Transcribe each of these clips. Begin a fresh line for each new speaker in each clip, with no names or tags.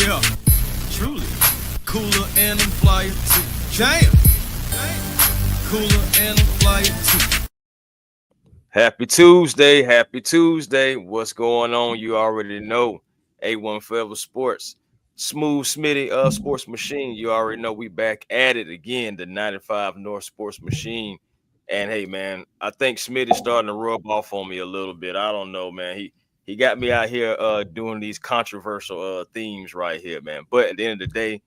Yeah, truly. Cooler and I'm flyer too. Damn. Cooler and I'm flyer too.
Happy Tuesday. Happy Tuesday. What's going on? You already know. A1 Forever Sports. Smooth Smitty Sports Machine. You already know we back at it again, the 95 North Sports Machine. And hey man, I think Smitty's starting to rub off on me a little bit. I don't know, man. He got me out here doing these controversial themes right here, man. But at the end of the day,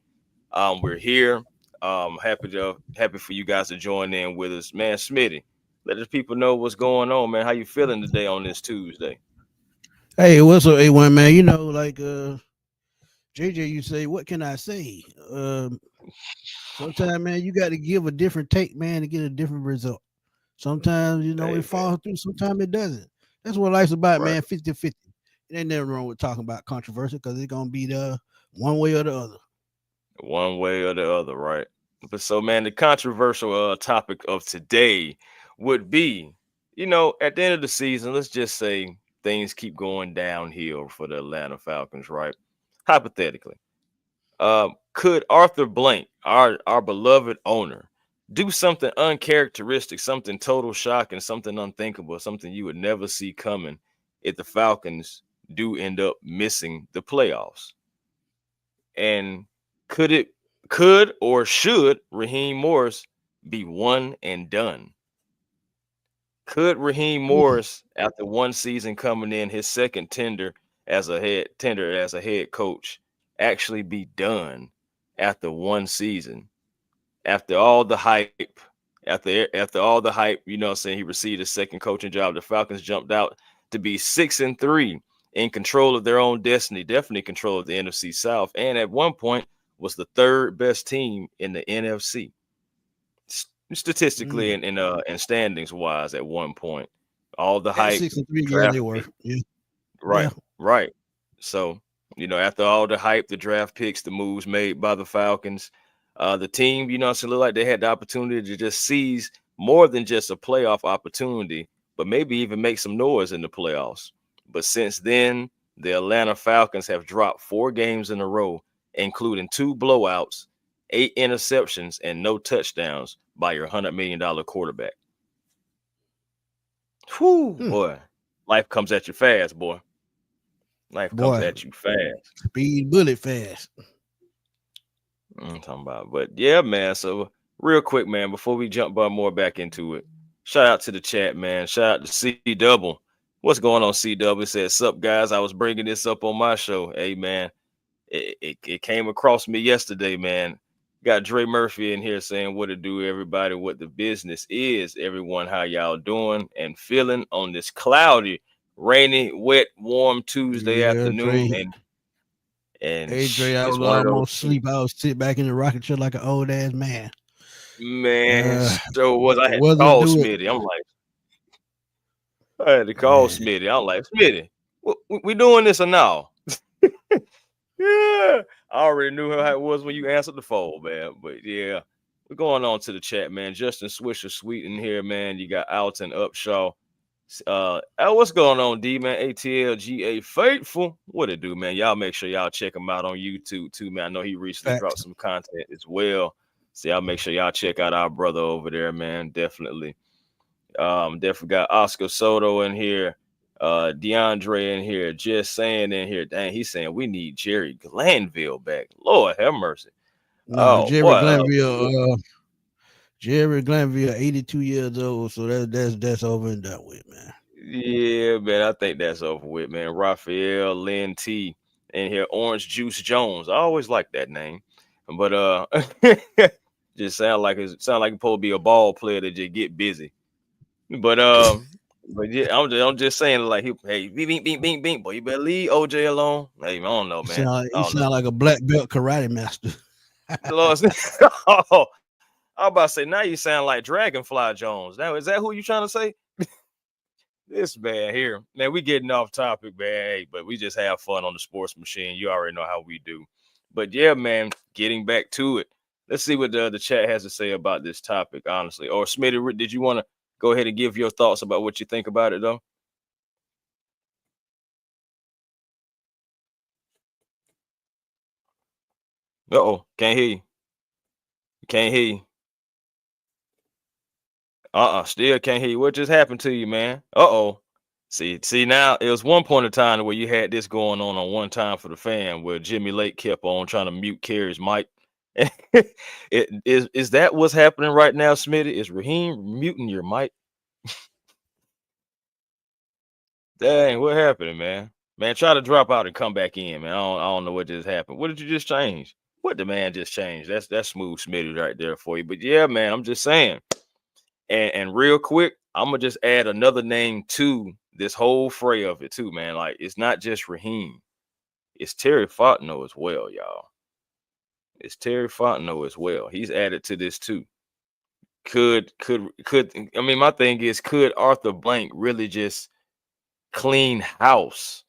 we're here. Happy for you guys to join in with us, man. Smitty, let the people know what's going on, man. How you feeling today on this Tuesday?
Hey, what's up, A1 man? JJ, you say, what can I say? Sometimes, man, you got to give a different take, man, to get a different result. Sometimes, it
Hey, man.
falls through, sometimes it doesn't. That's what life's about,
Right.
man, 50-50. It ain't nothing wrong with talking about controversy because it's going to be the one way or the other.
One way or the other, right? But so, man, the controversial topic of today would be, at the end of the season, let's just say things keep going downhill for the Atlanta Falcons, right? Hypothetically. Could Arthur Blank, our beloved owner, do something uncharacteristic, something total shock, and something unthinkable, something you would never see coming if the Falcons do end up missing the playoffs? And could or should Raheem Morris be one and done? Could Raheem
Mm.
Morris, after one season coming in, his second tender as a head coach, actually be done after one season? After all the hype, after all the hype, saying he received a second coaching job, the Falcons jumped out to be 6-3 in control of their own destiny, definitely control of the NFC South, and at one point was the third best team in the NFC statistically
Mm.
and standings wise at one point. All the
At
hype,
63, yeah,
draft
they were.
pick,
Yeah.
right,
Yeah.
right. So after all the hype, the draft picks, the moves made by the Falcons, the team, it looked like they had the opportunity to just seize more than just a playoff opportunity, but maybe even make some noise in the playoffs. But since then, the Atlanta Falcons have dropped 4 games in a row, including 2 blowouts, 8 interceptions, and no touchdowns by your $100 million quarterback. Whew,
Hmm.
boy, life comes at you fast, boy. Life comes
Boy,
at you fast.
speed bullet fast.
I'm talking about, but yeah, man. So real quick, man, before we jump more back into it, shout out to the chat, man. Shout out to C Double. What's going on, C Double? It says, "Sup, guys? I was bringing this up on my show. Hey, man, it came across me yesterday, man. Got Dre Murphy in here saying what to do, everybody, what the business is, everyone, how y'all doing and feeling on this cloudy, rainy, wet, warm Tuesday
Yeah,
afternoon,
Dre.
and
Hey, Dre, I
it's
was
one of those
almost asleep. I was sit back in the rocket chair like an old ass man.
man.
Uh,
So was I had to
wasn't
call
do it.
Smitty. I had to call
Man,
Smitty. I'm like, Smitty, we doing this or now? Yeah, I already knew how it was when you answered the phone, man. But yeah, we're going on to the chat, man. Justin Swisher Sweet in here, man. You got Alton Upshaw. What's going on, D man? ATLGA Faithful. What it do, man? Y'all make sure y'all check him out on YouTube too, man. I know he recently dropped
facts.
some content as well. So y'all make sure y'all check out our brother over there, man. Definitely. Definitely got Oscar Soto in here. DeAndre in here, just saying in here, dang, he's saying we need Jerry Glanville back. Lord have mercy.
No,
Oh boy,
Jerry Glanville, 82 years old. So that's over and done with, man.
yeah, man, I think that's over with, man. Raphael Lynn T in here, Orange Juice Jones. I always like that name, but just sound like it's supposed to be a ball player that just get busy. But yeah, I'm just saying like hey, bing bing bing bing, boy, you better leave OJ alone. Hey, I don't know, man. I
He
don't know.
sound like a black belt karate master.
Lord, oh, I was about to say now you sound like Dragonfly Jones. Now is that who you trying to say? This man here, man, we getting off topic, man. Hey, but we just have fun on the sports machine. You already know how we do. But yeah, man, getting back to it. Let's see what the chat has to say about this topic, honestly. Or Smitty, did you want to go ahead and give your thoughts about what you think about it, though? Uh-oh, can't hear you. Can't hear you. Still can't hear you. What just happened to you, man? Uh-oh. See now it was one point in time where you had this going on one time for the fan where Jimmy Lake kept on trying to mute Kerry's mic. Is that what's happening right now, Smitty? Is Raheem muting your mic? Dang, what happened, man? Man, try to drop out and come back in, man. I don't know what just happened. What did you just change? What the man just changed? That's smooth Smitty right there for you. But yeah, man, I'm just saying. And real quick, I'm gonna just add another name to this whole fray of it too, man. Like it's not just Raheem, it's Terry Fontenot as well, y'all. It's Terry Fontenot as well. He's added to this too. Could I mean my thing is could Arthur Blank really just clean house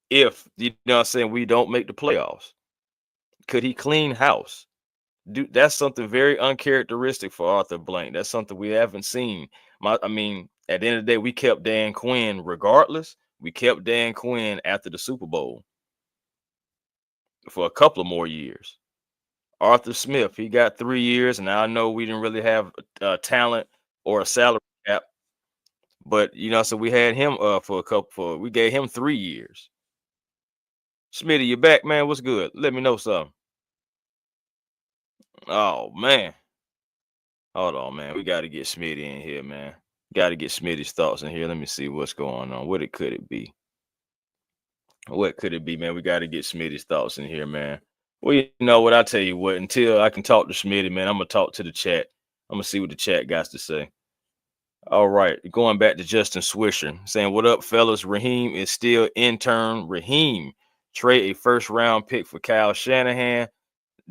if you know what I'm saying we don't make the playoffs? Could he clean house? That's something very uncharacteristic for Arthur Blank. That's something we haven't seen. I mean, at the end of the day, we kept Dan Quinn regardless. We kept Dan Quinn after the Super Bowl for a couple of more years. Arthur Smith, he got 3 years, and I know we didn't really have talent or a salary cap, but you know, so we had him for a couple. We gave him 3 years. Smitty, you back, man? What's good? Let me know something. Oh man. Hold on, man. We got to get Smitty in here, man. Got to get Smitty's thoughts in here. Let me see what's going on. Could it be? What could it be, man? We got to get Smitty's thoughts in here, man. Well, you know what? I tell you what. Until I can talk to Smitty, man, I'm gonna talk to the chat. I'm gonna see what the chat got to say. All right, going back to Justin Swisher saying, "What up, fellas? Raheem is still intern. Raheem trade a first round pick for Kyle Shanahan."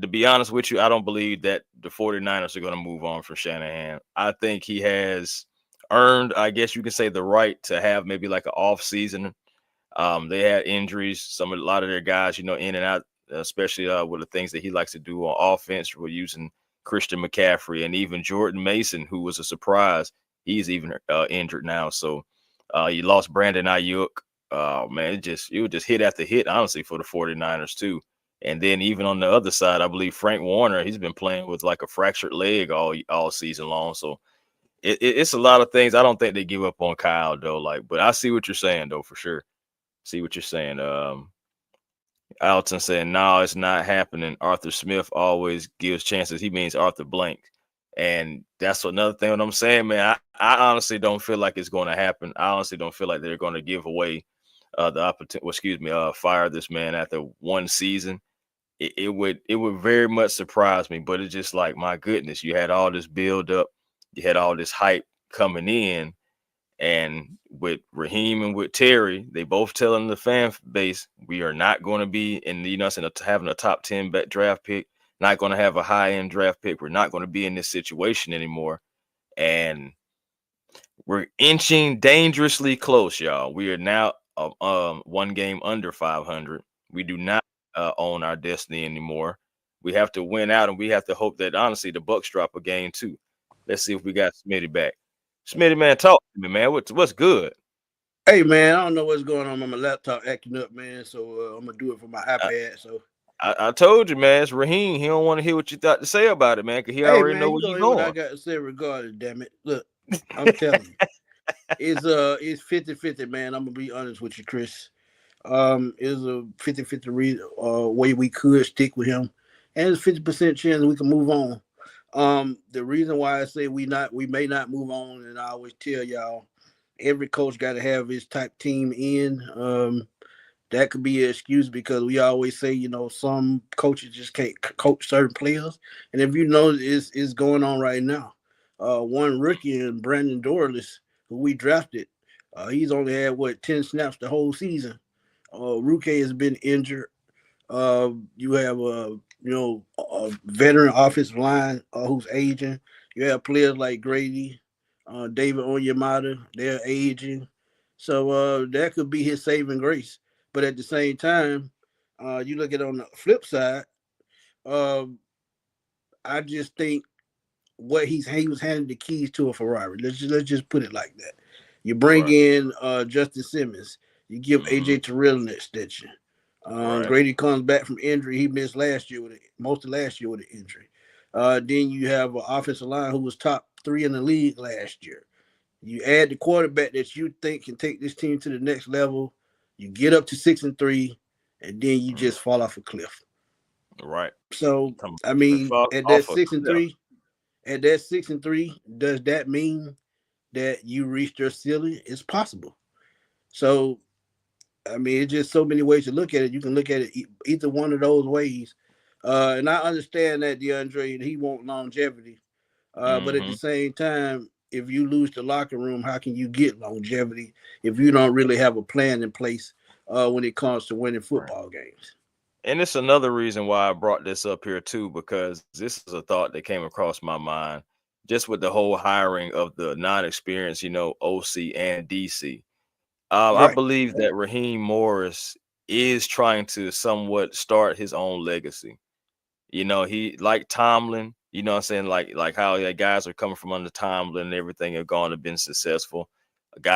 To be honest with you, I don't believe that the 49ers are going to move on from Shanahan. I think he has earned, I guess you can say, the right to have maybe like an off season. They had injuries. A lot of their guys, you know, in and out, especially with the things that he likes to do on offense. We're using Christian McCaffrey and even Jordan Mason, who was a surprise. He's even injured now. So you lost Brandon Ayuk. Man, it would just hit after hit, honestly, for the 49ers too. And then even on the other side, I believe Frank Warner, he's been playing with like a fractured leg all season long. So it's a lot of things. I don't think they give up on Kyle though. Like, but I see what you're saying though, for sure. See what you're saying. Alton saying, no, it's not happening. Arthur Smith always gives chances. He means Arthur Blank. And that's another thing what I'm saying, man. I honestly don't feel like it's going to happen. I honestly don't feel like they're going to give away the opportunity, fire this man after one season. It would very much surprise me, but it's just like, my goodness, you had all this build up, you had all this hype coming in, and with Raheem and with Terry, they both telling the fan base we are not going to be in the having a top 10 draft pick, not going to have a high end draft pick. We're not going to be in this situation anymore, and we're inching dangerously close, y'all. We are now one game under 500. We do not own our destiny anymore. We have to win out, and we have to hope that honestly the Bucks drop a game too. Let's see if we got Smitty back. Smitty, man, talk to me, man. What's good?
Hey man, I don't know what's going on. My laptop acting up, man. So I'm gonna do it for my iPad. So
I told you, man. It's Raheem. He don't want to hear what you thought to say about it, man, because he
hey
already
man,
know
you
where
gonna
you
hear what I
going.
got to say regardless, damn it. Look, I'm telling you. It's 50-50, man. I'm gonna be honest with you, Chris. Is a 50-50 way we could stick with him, and it's 50% chance we can move on. The reason why I say we may not move on, and I always tell y'all, every coach got to have his type team in. That could be an excuse because we always say, some coaches just can't coach certain players, and if you know, it's going on right now. One rookie in Brandon Dorless, who we drafted, he's only had 10 snaps the whole season. Ruke has been injured. You have a veteran offensive line who's aging. You have players like Grady, David Onyemata. They're aging, so that could be his saving grace. But at the same time, you look at it on the flip side. Uh, I just think he was handed the keys to a Ferrari. Let's just put it like that. You bring
Right.
in Justin Simmons. You give
Mm-hmm.
AJ Terrell an extension.
Right.
Grady comes back from injury. He missed last year most of last year with an injury. Then you have an offensive line who was top 3 in the league last year. You add the quarterback that you think can take this team to the next level. You get up to 6-3, and then you
Mhm.
just fall off a cliff.
Right.
So
Come
I mean,
fall
at that
off a
six and
cliff.
three, at that 6-3, does that mean that you reached your ceiling? It's possible. So I mean, it's just so many ways to look at it. You can look at it either one of those ways. And I understand that DeAndre, he want longevity. But at the
Hmm.
same time, if you lose the locker room, how can you get longevity if you don't really have a plan in place when it comes to winning
Right.
football games?
And it's another reason why I brought this up here too, because this is a thought that came across my mind just with the whole hiring of the non-experienced, OC and DC. I
Right,
believe that Raheem Morris is trying to somewhat start his own legacy. He like Tomlin, what I'm saying, like how guys are coming from under Tomlin and everything have gone and been successful.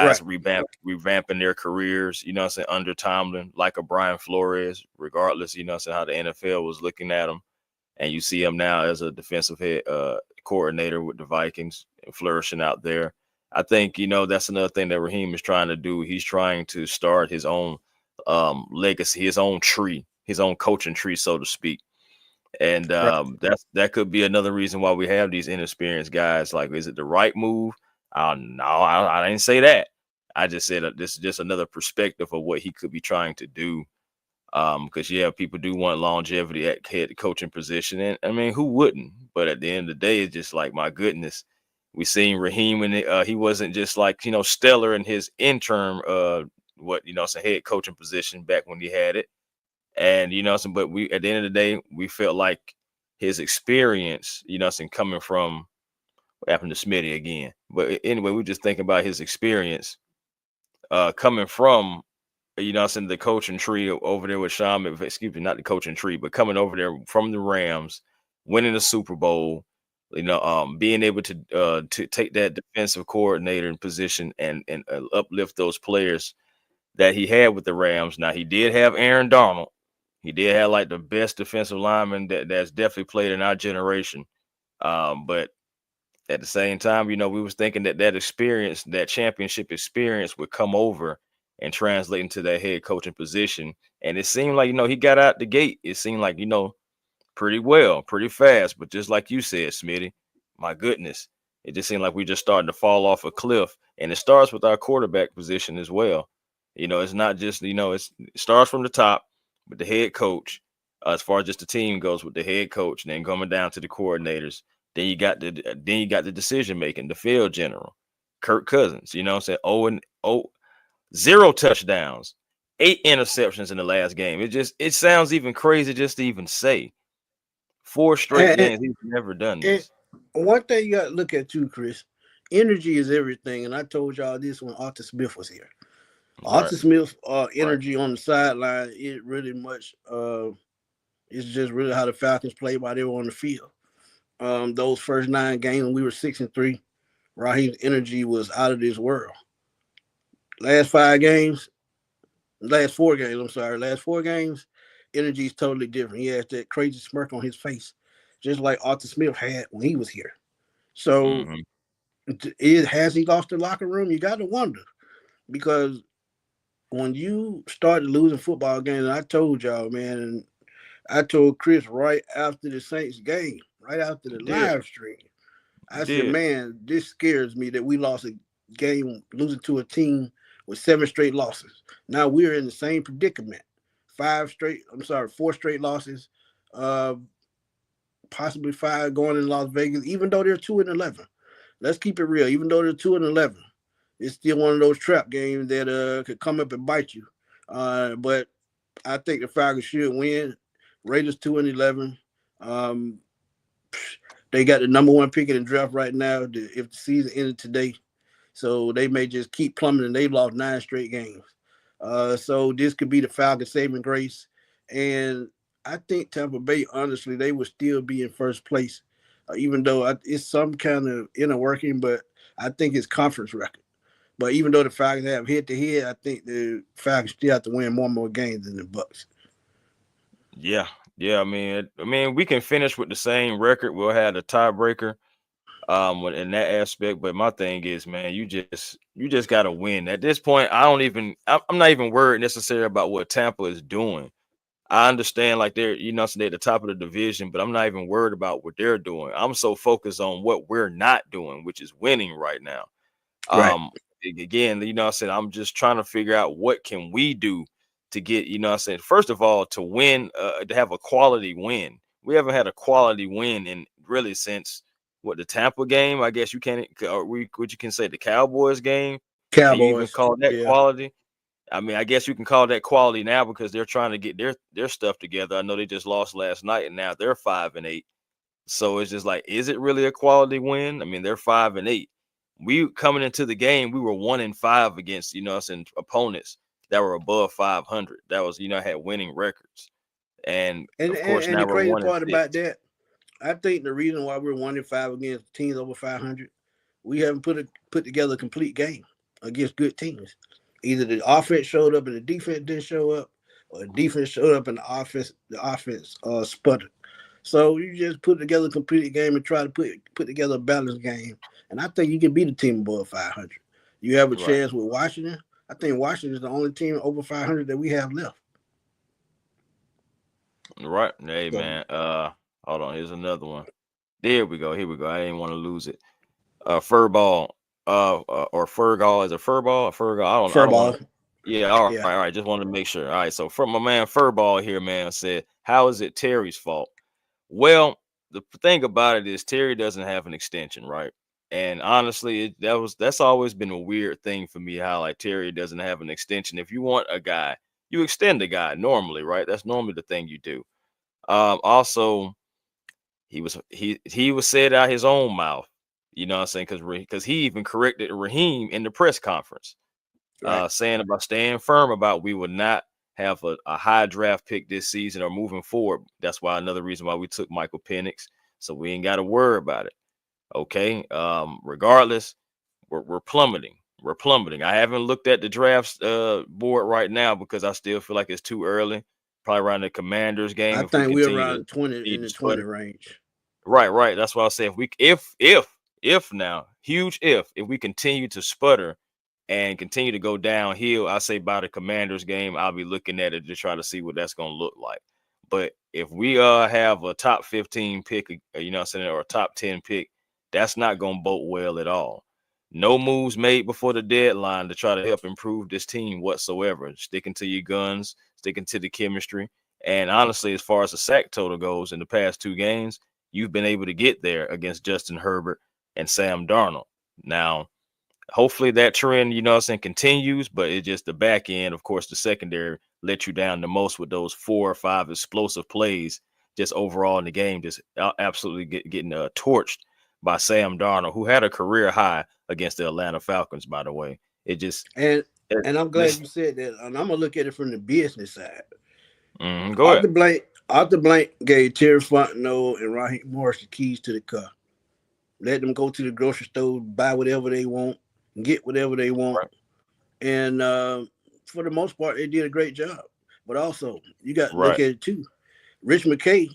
right,
Guys revamping their careers, what I'm saying, under Tomlin, like a Brian Flores, regardless, what I'm saying, how the NFL was looking at him. And you see him now as a defensive head coordinator with the Vikings and flourishing out there. I think, that's another thing that Raheem is trying to do. He's trying to start his own legacy, his own tree, his own coaching tree, so to speak. And
right.
that could be another reason why we have these inexperienced guys. Like, is it the right move? No, I didn't say that. I just said this is just another perspective of what he could be trying to do. Because people do want longevity at head coaching position, and I mean, who wouldn't? But at the end of the day, it's just like, my goodness, we seen Raheem, and he wasn't just like stellar in his interim it's a head coaching position back when he had it. And but we, at the end of the day, we felt like his experience, coming from what happened to Smitty again. But anyway, we just thinking about his experience coming from the coaching tree over there with Sean excuse me, not the coaching tree, but coming over there from the Rams, winning the Super Bowl, being able to take that defensive coordinator position and uplift those players that he had with the Rams. Now, he did have Aaron Donald. He did have like the best defensive lineman that's definitely played in our generation. But at the same time, we was thinking that experience, that championship experience, would come over and translate into that head coaching position. And it seemed like, he got out the gate. It seemed like, pretty well, pretty fast. But just like you said, Smitty, my goodness, it just seemed like we just starting to fall off a cliff. And it starts with our quarterback position as well. It's not just, it starts from the top with the head coach, as far as just the team goes, with the head coach, and then coming down to the coordinators. Then you got the decision making, the field general, Kirk Cousins. You know what I'm saying? 0 touchdowns, 8 interceptions in the last game. It sounds even crazy just to even say. 4 straight
And,
games. He's never done
and
this.
one thing you got to look at too, Chris, energy is everything. And I told y'all this when Arthur Smith was here.
Right.
Arthur Smith's
Right.
energy on the sideline, it really much it's just really how the Falcons played while they were on the field. Those first 9 games, we were 6-3. Raheem's energy was out of this world. Last 5 games, last 4 games, energy is totally different. He has that crazy smirk on his face, just like Arthur Smith had when he was here. So,
Hmm.
has he lost the locker room? You got to wonder because when you started losing football games, and I told y'all, man, and I told Chris right after the Saints game, right after the
You did.
live stream,
You
I said,
did.
man, this scares me that we lost a game losing to a team with 7 straight losses. Now we're in the same predicament. 4 straight losses, uh, possibly 5 going in Las Vegas, even though they're 2-11. Let's keep it real. Even though they're 2-11, it's still one of those trap games that could come up and bite you. But I think the Falcons should win. Raiders 2-11. Um, they got the number 1 pick in the draft right now. If the season ended today, so they may just keep plummeting. They've lost 9 straight games. So this could be the Falcons' saving grace. And I think Tampa Bay, honestly, they would still be in first place, even though it's some kind of inner working. But I think it's conference record. But even though the Falcons have head to head, I think the Falcons still have to win more and more games than the Bucks.
Yeah, yeah. I mean, we can finish with the same record. We'll have a tiebreaker, in that aspect. But my thing is, man, you just got to win. At this point, I'm not even worried necessarily about what Tampa is doing. I understand, like so they're at the top of the division, but I'm not even worried about what they're doing. I'm so focused on what we're not doing, which is winning right now.
Right.
Again, I said I'm just trying to figure out what can we do to get, I said, first of all, to win, to have a quality win. We haven't had a quality win in really since what, the Tampa game. I guess you can, or what you can say, the Cowboys game. Can you even
Cowboys.
call that
Yeah.
quality? I mean, I guess you can call that quality now because they're trying to get their stuff together. I know they just lost last night and now they're 5-8. So it's just like, is it really a quality win? I mean, they're 5-8. We coming into the game, we were 1-5 against, us and opponents that were above 500. That was, had winning records. And
And,
of
and
course
and the
now we're
crazy
one and
part
six.
about that, I think the reason why we're 1-5 against teams over 500, we haven't put together a complete game against good teams. Either the offense showed up and the defense didn't show up, or the defense showed up and the offense sputtered. So you just put together a complete game and try to put together a balanced game. And I think you can beat a team above 500. You have a
Right.
chance with Washington. I think Washington is the only team over 500 that we have left.
Right. Hey
So
man. Hold on. Here's another one. There we go. Here we go. I didn't want to lose it. Furball. Or Furgall. Is it Furball or Furgall? I don't want
furball,
to. Yeah, all right,
yeah.
all right. Just wanted to make sure. All right. So from my man Furball here, man, said, how is it Terry's fault? Well, the thing about it is Terry doesn't have an extension, right? And honestly, that's always been a weird thing for me, how like Terry doesn't have an extension. If you want a guy, you extend the guy normally, right? That's normally the thing you do. Also, he was said out his own mouth, what I'm saying? Because he even corrected Raheem in the press conference,
Right.
saying about staying firm about we would not have a high draft pick this season or moving forward. That's why another reason why we took Michael Penix, so we ain't got to worry about it. Okay. Regardless, we're plummeting. We're plummeting. I haven't looked at the drafts board right now because I still feel like it's too early. Probably around the Commanders game
I
if we
think we're
continue to
around 20
need
in
to
the 20
sputter.
range.
Right, right. That's why I say if now, huge if we continue to sputter and continue to go downhill, I say by the Commanders game, I'll be looking at it to try to see what that's gonna look like. But if we have a top 15 pick, what I'm saying, or a top 10 pick, that's not gonna bode well at all. No moves made before the deadline to try to help improve this team whatsoever. Sticking to your guns, sticking to the chemistry. And honestly, as far as the sack total goes in the past two games, you've been able to get there against Justin Herbert and Sam Darnold. Now, hopefully that trend, what I'm saying, continues, but it's just the back end, of course, the secondary let you down the most with those 4 or 5 explosive plays just overall in the game, just absolutely getting torched by Sam Darnold, who had a career high against the Atlanta Falcons, by the way. It just,
And
it,
and I'm glad
this,
you said that. And I'm gonna look at it from the business side.
go ahead.
Arthur Blank gave Terry Fontenot and Raheem Morris the keys to the car. Let them go to the grocery store, buy whatever they want, get whatever they want.
Right,
And for the most part, they did a great job. But also, you got to look
right,
at it too. Rich McKay,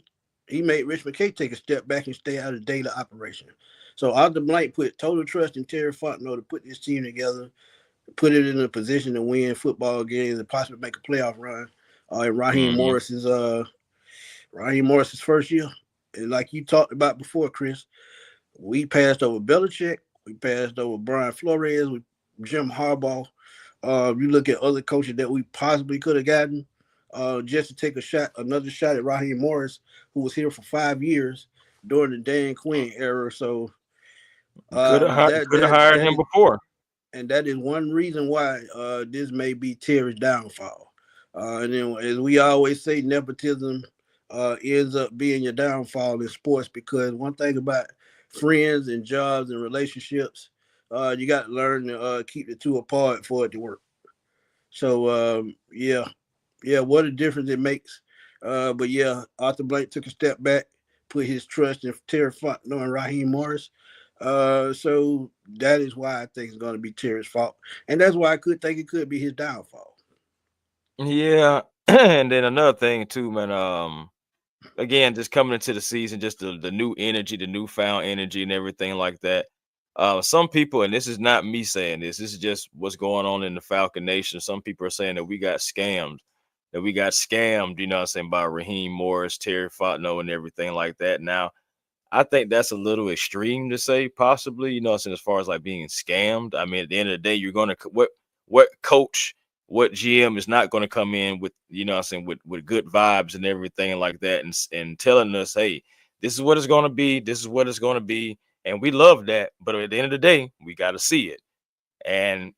he made Rich McKay take a step back and stay out of daily operation. So Arthur Blank put total trust in Terry Fontenot to put this team together, put it in a position to win football games and possibly make a playoff run. In
hmm
Raheem Morris's first year. And like you talked about before, Chris, we passed over Belichick, we passed over Brian Flores, with Jim Harbaugh. You look at other coaches that we possibly could have gotten, just to take another shot at Raheem Morris, who was here for 5 years during the Dan Quinn era. So
Could have
that
could have
that
hired
that
him
is
before.
and that is one reason why this may be Terry's downfall. And then, as we always say, nepotism ends up being your downfall in sports, because one thing about friends and jobs and relationships, you got to learn to keep the two apart for it to work. So, yeah, what a difference it makes. But yeah, Arthur Blank took a step back, put his trust in Terry Fontenot and Raheem Morris. So that is why I think it's going to be Terry's fault, and that's why I could think it could be his downfall.
Yeah, And then another thing too, man. Again, just coming into the season, just the new energy, the newfound energy, and everything like that. Some people, and this is not me saying this. This is just what's going on in the Falcon Nation. Some people are saying that we got scammed, You know what I'm saying, by Raheem Morris, Terry Fontenot, and everything like that. Now, I think that's a little extreme to say, possibly, you know what I'm saying, as far as like being scammed. I mean, at the end of the day, you're gonna what coach, what GM is not gonna come in with, you know what I'm saying, with good vibes and everything like that, and telling us, hey, this is what it's gonna be, this is what it's gonna be, and we love that, but at the end of the day, we gotta see it. And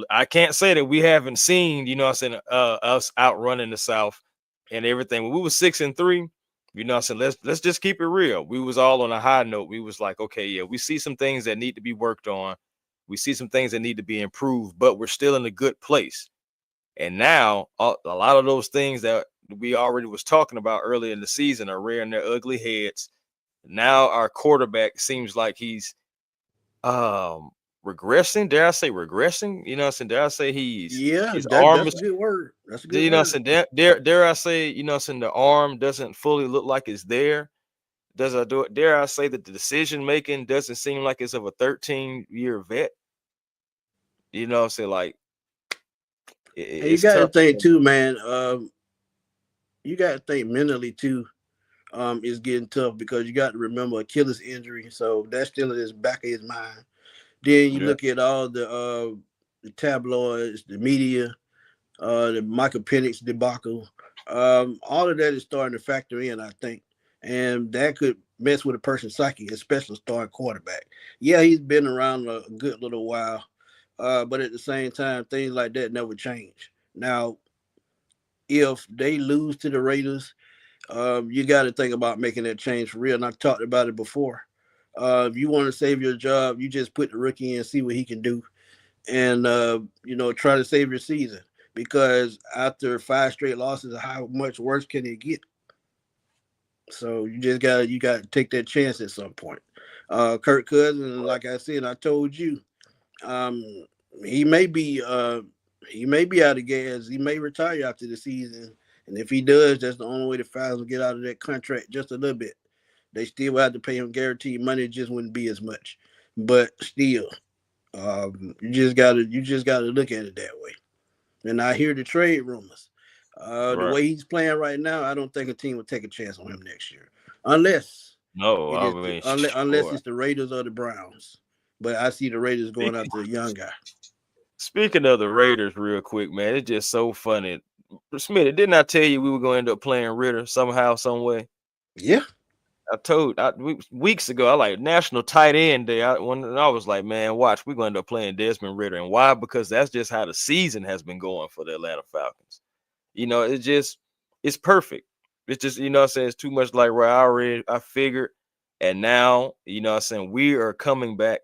I can't say that we haven't seen, you know what I'm saying, us outrunning the South and everything. When we were 6-3, you know what I'm saying, let's just keep it real. We was all on a high note. We was like, okay, yeah, we see some things that need to be worked on. We see some things that need to be improved, but we're still in a good place. And now a lot of those things that we already was talking about earlier in the season are rearing their ugly heads. Now our quarterback seems like he's um regressing. Dare I say regressing? You know what I'm saying? Dare I say
Yeah,
his arm
that's
is,
a good word. That's a good
you know what
word.
I'm saying? Dare I say, you know what I'm saying, the arm doesn't fully look like it's there. Does I do it? Dare I say that the decision making doesn't seem like it's of a 13-year vet? You know what I'm saying? Like
And you
it's
got to
tough.
think too, man. You got to think mentally too. Is getting tough because you got to remember Achilles injury, so that's still in his back of his mind. Then you
Yeah,
look at all the tabloids, the media, the Michael Penix debacle. All of that is starting to factor in, I think, and that could mess with a person's psyche, especially starting quarterback. Yeah, he's been around a good little while, but at the same time, things like that never change. Now, if they lose to the Raiders, you got to think about making that change for real. And I've talked about it before. If you want to save your job, you just put the rookie in and see what he can do, and try to save your season. Because after 5 straight losses, how much worse can it get? So you got to take that chance at some point. Kirk Cousins, like I said, I told you, um, he may be out of gas. He may retire after the season, and if he does, that's the only way the Falcons will get out of that contract just a little bit. They still have to pay him guaranteed money; it just wouldn't be as much. But still, you just gotta look at it that way. And I hear the trade rumors. The
right.
way he's playing right now, I don't think a team will take a chance on him next year, unless
No,
it
I
is
mean,
unless
boy.
it's the Raiders or the Browns. But I see the Raiders going
Speaking
after a young guy.
speaking of the Raiders, real quick, man, it's just so funny. Smith, didn't I tell you we were going to end up playing Ritter somehow, some way?
Yeah,
Weeks ago, I like National Tight End Day. I was like, man, watch, we're going to end up playing Desmond Ritter. And why? Because that's just how the season has been going for the Atlanta Falcons. You know, it's perfect. It's just, you know what I'm saying, it's too much like where I figured. And now, you know what I'm saying, we are coming back.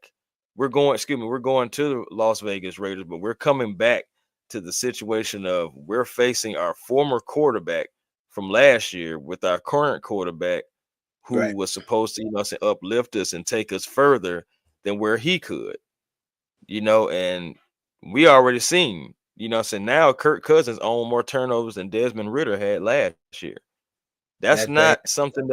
We're going to the Las Vegas Raiders, but we're coming back to the situation of we're facing our former quarterback from last year with our current quarterback who
right.
was supposed to, you know, say uplift us and take us further than where he could, you know, and we already seen, you know, so now Kirk Cousins owned more turnovers than Desmond Ritter had last year. That's
That's
not
bad.
something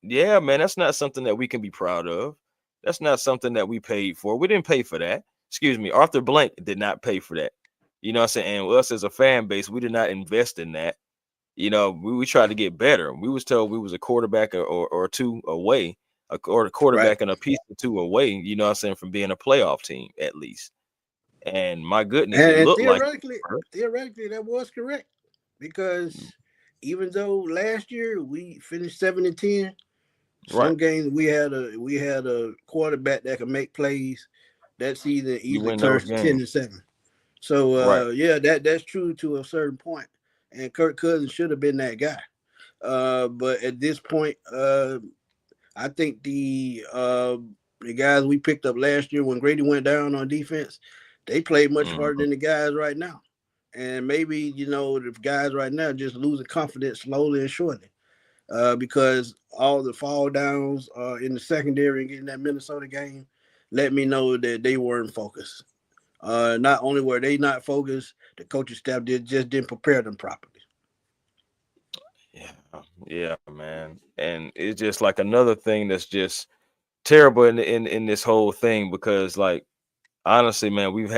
yeah, man, that's not something that we can be proud of. That's not something that we paid for. We didn't pay for that. Excuse me, Arthur Blank did not pay for that. You know what I'm saying? And us as a fan base, we did not invest in that. You know, we tried to get better. We was told we was a quarterback or two away, or a
Right.
quarterback and a piece or two away, you know what I'm saying, from being a playoff team at least. And my goodness,
And,
it
and
looked like
theoretically, theoretically, that was correct because even though last year we finished 7-10,
right.
some games we had a quarterback that could make plays. That season
You
easily
win those
turned to ten
games.
and seven. So
Right.
yeah, that's true to a certain point. And Kirk Cousins should have been that guy. But at this point, I think the guys we picked up last year when Grady went down on defense, they played much harder
Mhm.
than the guys right now. And maybe the guys right now just losing confidence slowly and surely, because all the fall downs in the secondary and getting that Minnesota game let me know that they weren't focused. Not only were they not focused, the coaching staff just didn't prepare them properly.
Yeah, yeah, man. And it's just like another thing that's just terrible in this whole thing because like honestly, man, we've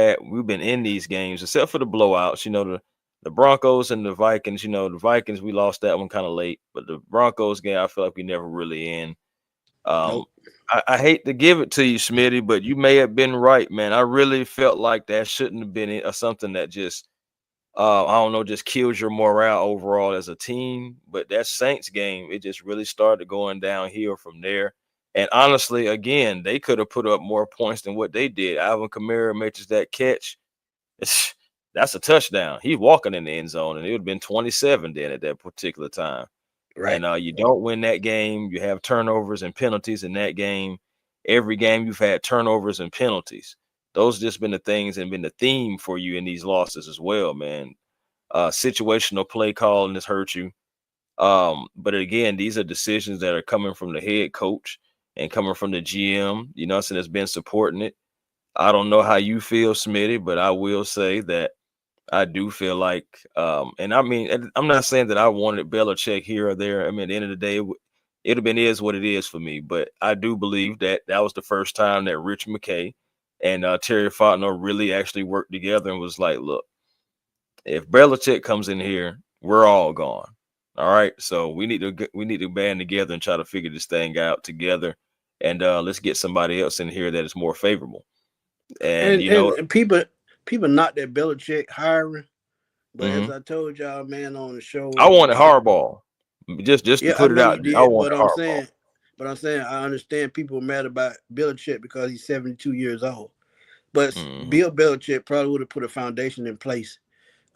been in these games except for the blowouts. The Broncos and the Vikings. The Vikings we lost that one kind of late, but the Broncos game I feel like we never really in. Um,
Nope.
I hate to give it to you, Smitty, but you may have been right, man. I really felt like that shouldn't have been something that just I don't know, just kills your morale overall as a team. But that Saints game, it just really started going downhill from there. And honestly, again, they could have put up more points than what they did. Alvin Kamara makes that catch. That's a touchdown. He's walking in the end zone, and it would have been 27 then at that particular time.
Right.
And you don't win that game. You have turnovers and penalties in that game. Every game you've had turnovers and penalties. Those just been the things and been the theme for you in these losses as well, man. Situational play calling has hurt you. But again, these are decisions that are coming from the head coach and coming from the GM, that's been supporting it. I don't know how you feel, Smitty, but I will say that I do feel like, and I mean, I'm not saying that I wanted Belichick here or there. I mean, at the end of the day, it'd have been is what it is for me. But I do believe that that was the first time that Rich McKay and Terry Fontenot really actually worked together and was like, look, if Belichick comes in here, we're all gone. All right, so we need to band together and try to figure this thing out together, and let's get somebody else in here that is more favorable. And
And people not that Belichick hiring, but as
mhm.
I told y'all, man, on the
I
show,
wanted Harbaugh. Just to
yeah, I
put it
know you
out there, I
did,
wanted Harbaugh.
but I'm saying I understand people are mad about Belichick because he's 72 years old. But
Mhm.
Bill Belichick probably would have put a foundation in place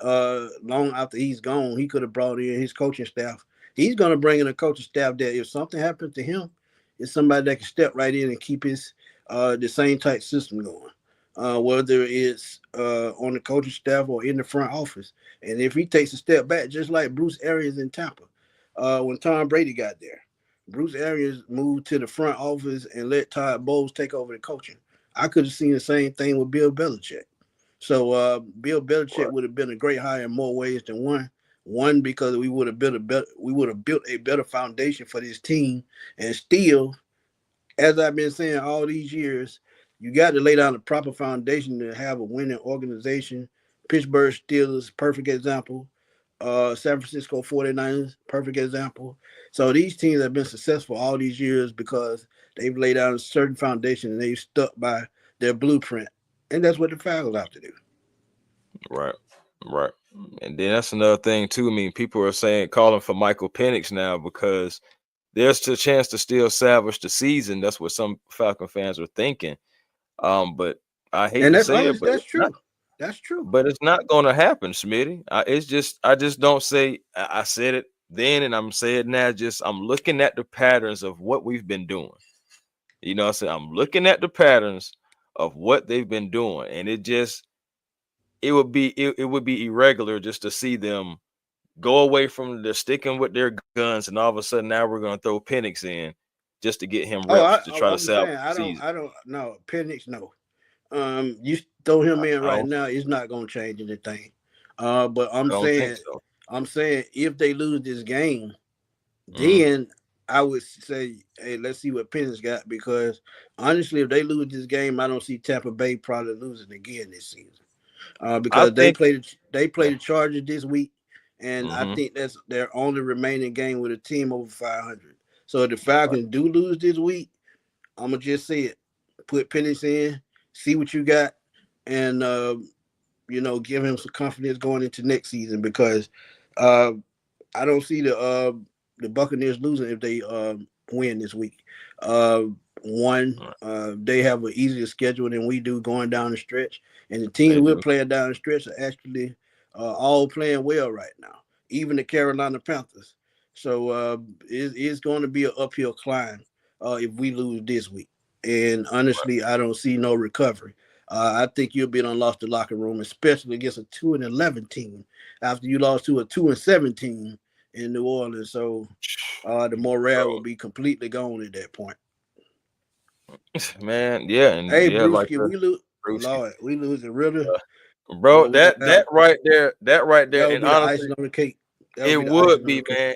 long after he's gone. He could have brought in his coaching staff. He's going to bring in a coaching staff that if something happens to him, it's somebody that can step right in and keep his the same type system going. Whether it's on the coaching staff or in the front office. And if he takes a step back, just like Bruce Arians in Tampa, when Tom Brady got there, Bruce Arians moved to the front office and let Todd Bowles take over the coaching. I could have seen the same thing with Bill Belichick. So Bill Belichick
Right.
would have been a great hire in more ways than one. One because we would have built a better foundation for this team, and still, as I've been saying all these years, you got to lay down a proper foundation to have a winning organization. Pittsburgh Steelers, perfect example. San Francisco 49ers, perfect example. So these teams have been successful all these years because they've laid down a certain foundation and they've stuck by their blueprint. And that's what the Falcons have to do.
Right. Right. And then that's another thing too. I mean, people are saying calling for Michael Penix now because there's a chance to still salvage the season. That's what some Falcon fans are thinking. But I hate
And
to
that's
say it,
honest.
but
That's
it's not.
true. That's true.
But it's not going to happen, Smitty. I just don't say. I said it then, and I'm saying it now. Just I'm looking at the patterns of what we've been doing. I said I'm looking at the patterns of what they've been doing, and it would be irregular just to see them go away from the sticking with their guns, and all of a sudden now we're going to throw Penix in just to get him
Oh,
reps to try to
I'm
salvage
saying
the season.
I don't know. Penix, no. You throw him in
I
right
don't.
now, it's not going to change anything. But
I don't think so.
I'm saying if they lose this game,
Hmm.
then I would say, hey, let's see what Penix got because honestly, if they lose this game, I don't see Tampa Bay probably losing again this season.
I
Because
think.
they play the Chargers this week, and I
Hmm.
think that's their only remaining game with a team over 500. So if the Falcons do lose this week, I'm gonna just say it. Put Penix in, see what you got, and give him some confidence going into next season because uh, I don't see the Buccaneers losing if they win this week. Uh, they have an easier schedule than we do going down the stretch, and the teams
They
we're
do.
playing down the stretch are actually all playing well right now, even the Carolina Panthers. So it's going to be an uphill climb if we lose this week. And honestly, I don't see no recovery. I think you'll be done lost the locker room, especially against a 2-11 team after you lost to a 2-17 in New Orleans. So the morale will
Bro,
be completely gone at that point.
man, yeah, and
Hey,
yeah, like
Brewski,
the
we lose.
Brewski.
Lord, we losing really.
Bro,
Well,
that right there,
that would
and
be the
honestly,
icing on the cake. That would
It
be the
would
icing on the
be,
cake.
man.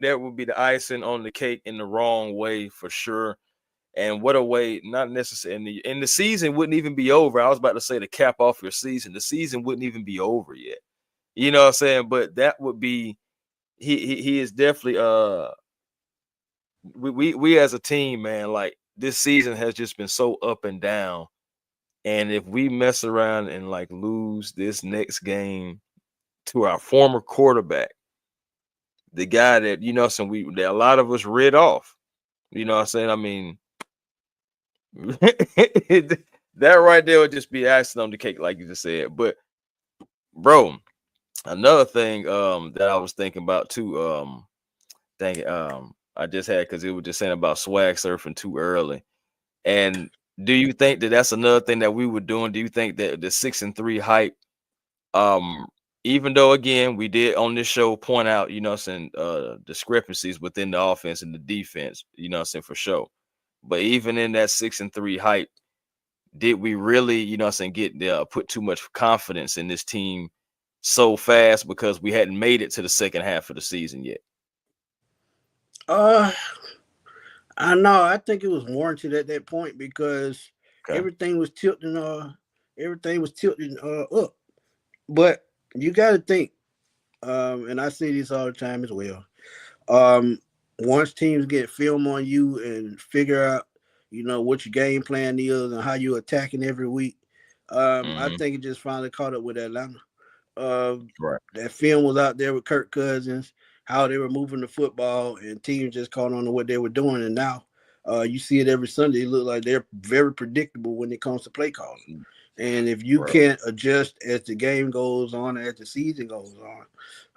That would be the icing on the cake in the wrong way for sure. And what a way, not necessarily, and the season wouldn't even be over. I was about to say to cap off your season. The season wouldn't even be over yet. You know what I'm saying? But that would be he is definitely we as a team, man, like this season has just been so up and down. And if we mess around and like lose this next game to our former quarterback, the guy that that a lot of us read off. You know what I'm saying? I mean, that right there would just be icing on the cake, like you just said. But bro, another thing that I was thinking about too, dang it, I just had because it was just saying about swag surfing too early. And do you think that that's another thing that we were doing? Do you think that the 6-3 hype, um, even though again we did on this show point out, some discrepancies within the offense and the defense, for sure. But even in that 6-3 hype, did we really, get put too much confidence in this team so fast because we hadn't made it to the second half of the season yet?
Uh, I know. I think it was warranted at that point because
Okay.
everything was tilting. Up. But you got to think. And I say this all the time as well. Um, Once teams get film on you and figure out, what your game plan is and how you're attacking every week, I
Hmm.
think it just finally caught up with Atlanta. Uh,
Right.
that film was out there with Kirk Cousins, how they were moving the football, and teams just caught on to what they were doing. And now you see it every Sunday. It looks like they're very predictable when it comes to play calling. And if you
Bro.
can't adjust as the game goes on, as the season goes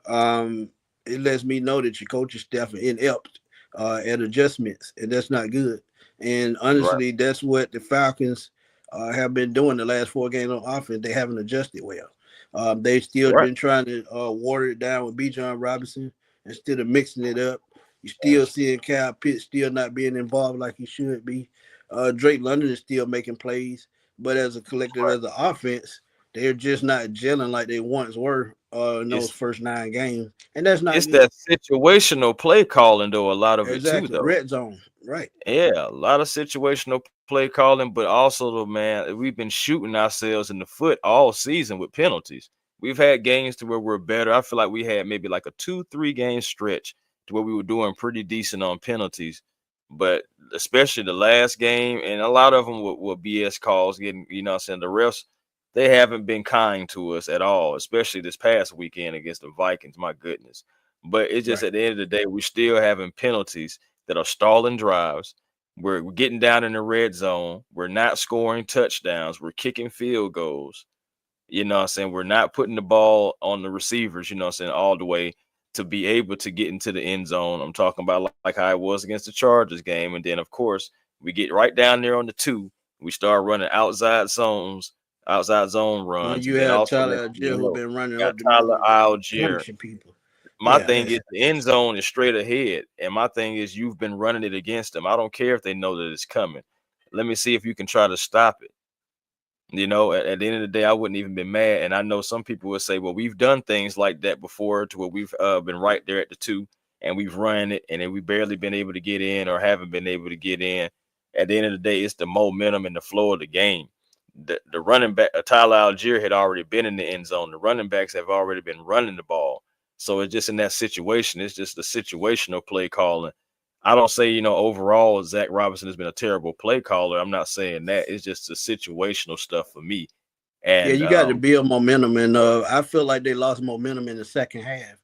on, it lets me know that your coaching staff are inept at adjustments, and that's not good. And
Right.
honestly, that's what the Falcons have been doing the last 4 games on offense. They haven't adjusted well. They've still
Right.
been trying to water it down with Bijan Robinson instead of mixing it up. You still seeing Kyle Pitts still not being involved like he should be. Drake London is still making plays, but as a collective,
Right.
as an offense, they're just not gelling like they once were in those
It's
first 9 games, and that's not
it's
good.
that situational play calling though, a lot of it too,
Exactly,
though.
red zone, right?
Yeah, a lot of situational play calling, but also though, man, we've been shooting ourselves in the foot all season with penalties. We've had games to where we're better. I feel like we had maybe like a 2-3 game stretch to where we were doing pretty decent on penalties. But especially the last game, and a lot of them were BS calls getting, what I'm saying, the refs, they haven't been kind to us at all, especially this past weekend against the Vikings. My goodness. But it's just
Right.
at the end of the day, we're still having penalties that are stalling drives. We're getting down in the red zone. We're not scoring touchdowns. We're kicking field goals. You know what I'm saying? We're not putting the ball on the receivers, you know what I'm saying, all the way to be able to get into the end zone. I'm talking about like how it was against the Chargers game. And then, of course, we get right down there on the 2. We start running outside zone runs.
You
And then
had
also
Tyler
next thing
Algier
you
who
know,
been running
got
up the
Tyler
middle,
Algier.
punishing people.
My
Yeah,
thing is the end zone is straight ahead, and my thing is you've been running it against them. I don't care if they know that it's coming. Let me see if you can try to stop it. At the end of the day, I wouldn't even be mad. And I know some people would say, well, we've done things like that before to where we've been right there at the 2 and we've run it and then we've barely been able to get in or haven't been able to get in. At the end of the day, it's the momentum and the flow of the game. The running back, Tyler Algier had already been in the end zone. The running backs have already been running the ball. So it's just in that situation. It's just the situational play calling. I don't say, overall, Zach Robinson has been a terrible play caller. I'm not saying that. It's just the situational stuff for me.
yeah,
And
you got to build momentum, and I feel like they lost momentum in the second half.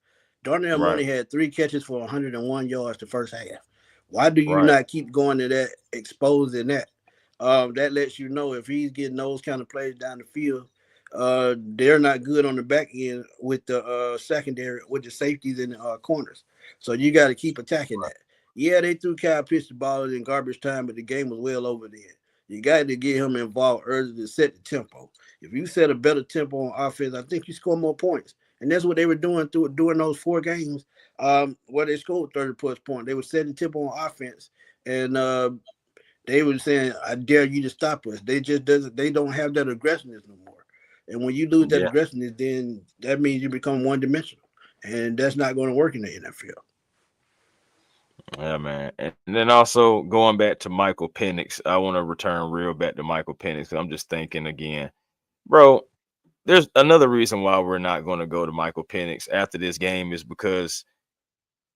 Darnell
right,
Mooney had 3 catches for 101 yards the first half. Why do you
right,
not keep going to that, exposing that? That lets you know if he's getting those kind of plays down the field, they're not good on the back end with the secondary, with the safeties and the corners. So you got to keep attacking
right.
that. Yeah, they threw Kyle Pitts the ball in garbage time, but the game was well over then. You got to get him involved early to set the tempo. If you set a better tempo on offense, I think you score more points. And that's what they were doing during those 4 games where they scored 30 plus points. They were setting tempo on offense, and they were saying, "I dare you to stop us." They just doesn't. They don't have that aggressiveness no more. And when you lose that
Yeah,
aggressiveness, then that means you become one dimensional. and that's not going to work in the NFL.
Yeah, man. And then also going back to Michael Penix, I want to return real back to Michael Penix. I'm just thinking again, bro. There's another reason why we're not going to go to Michael Penix after this game is because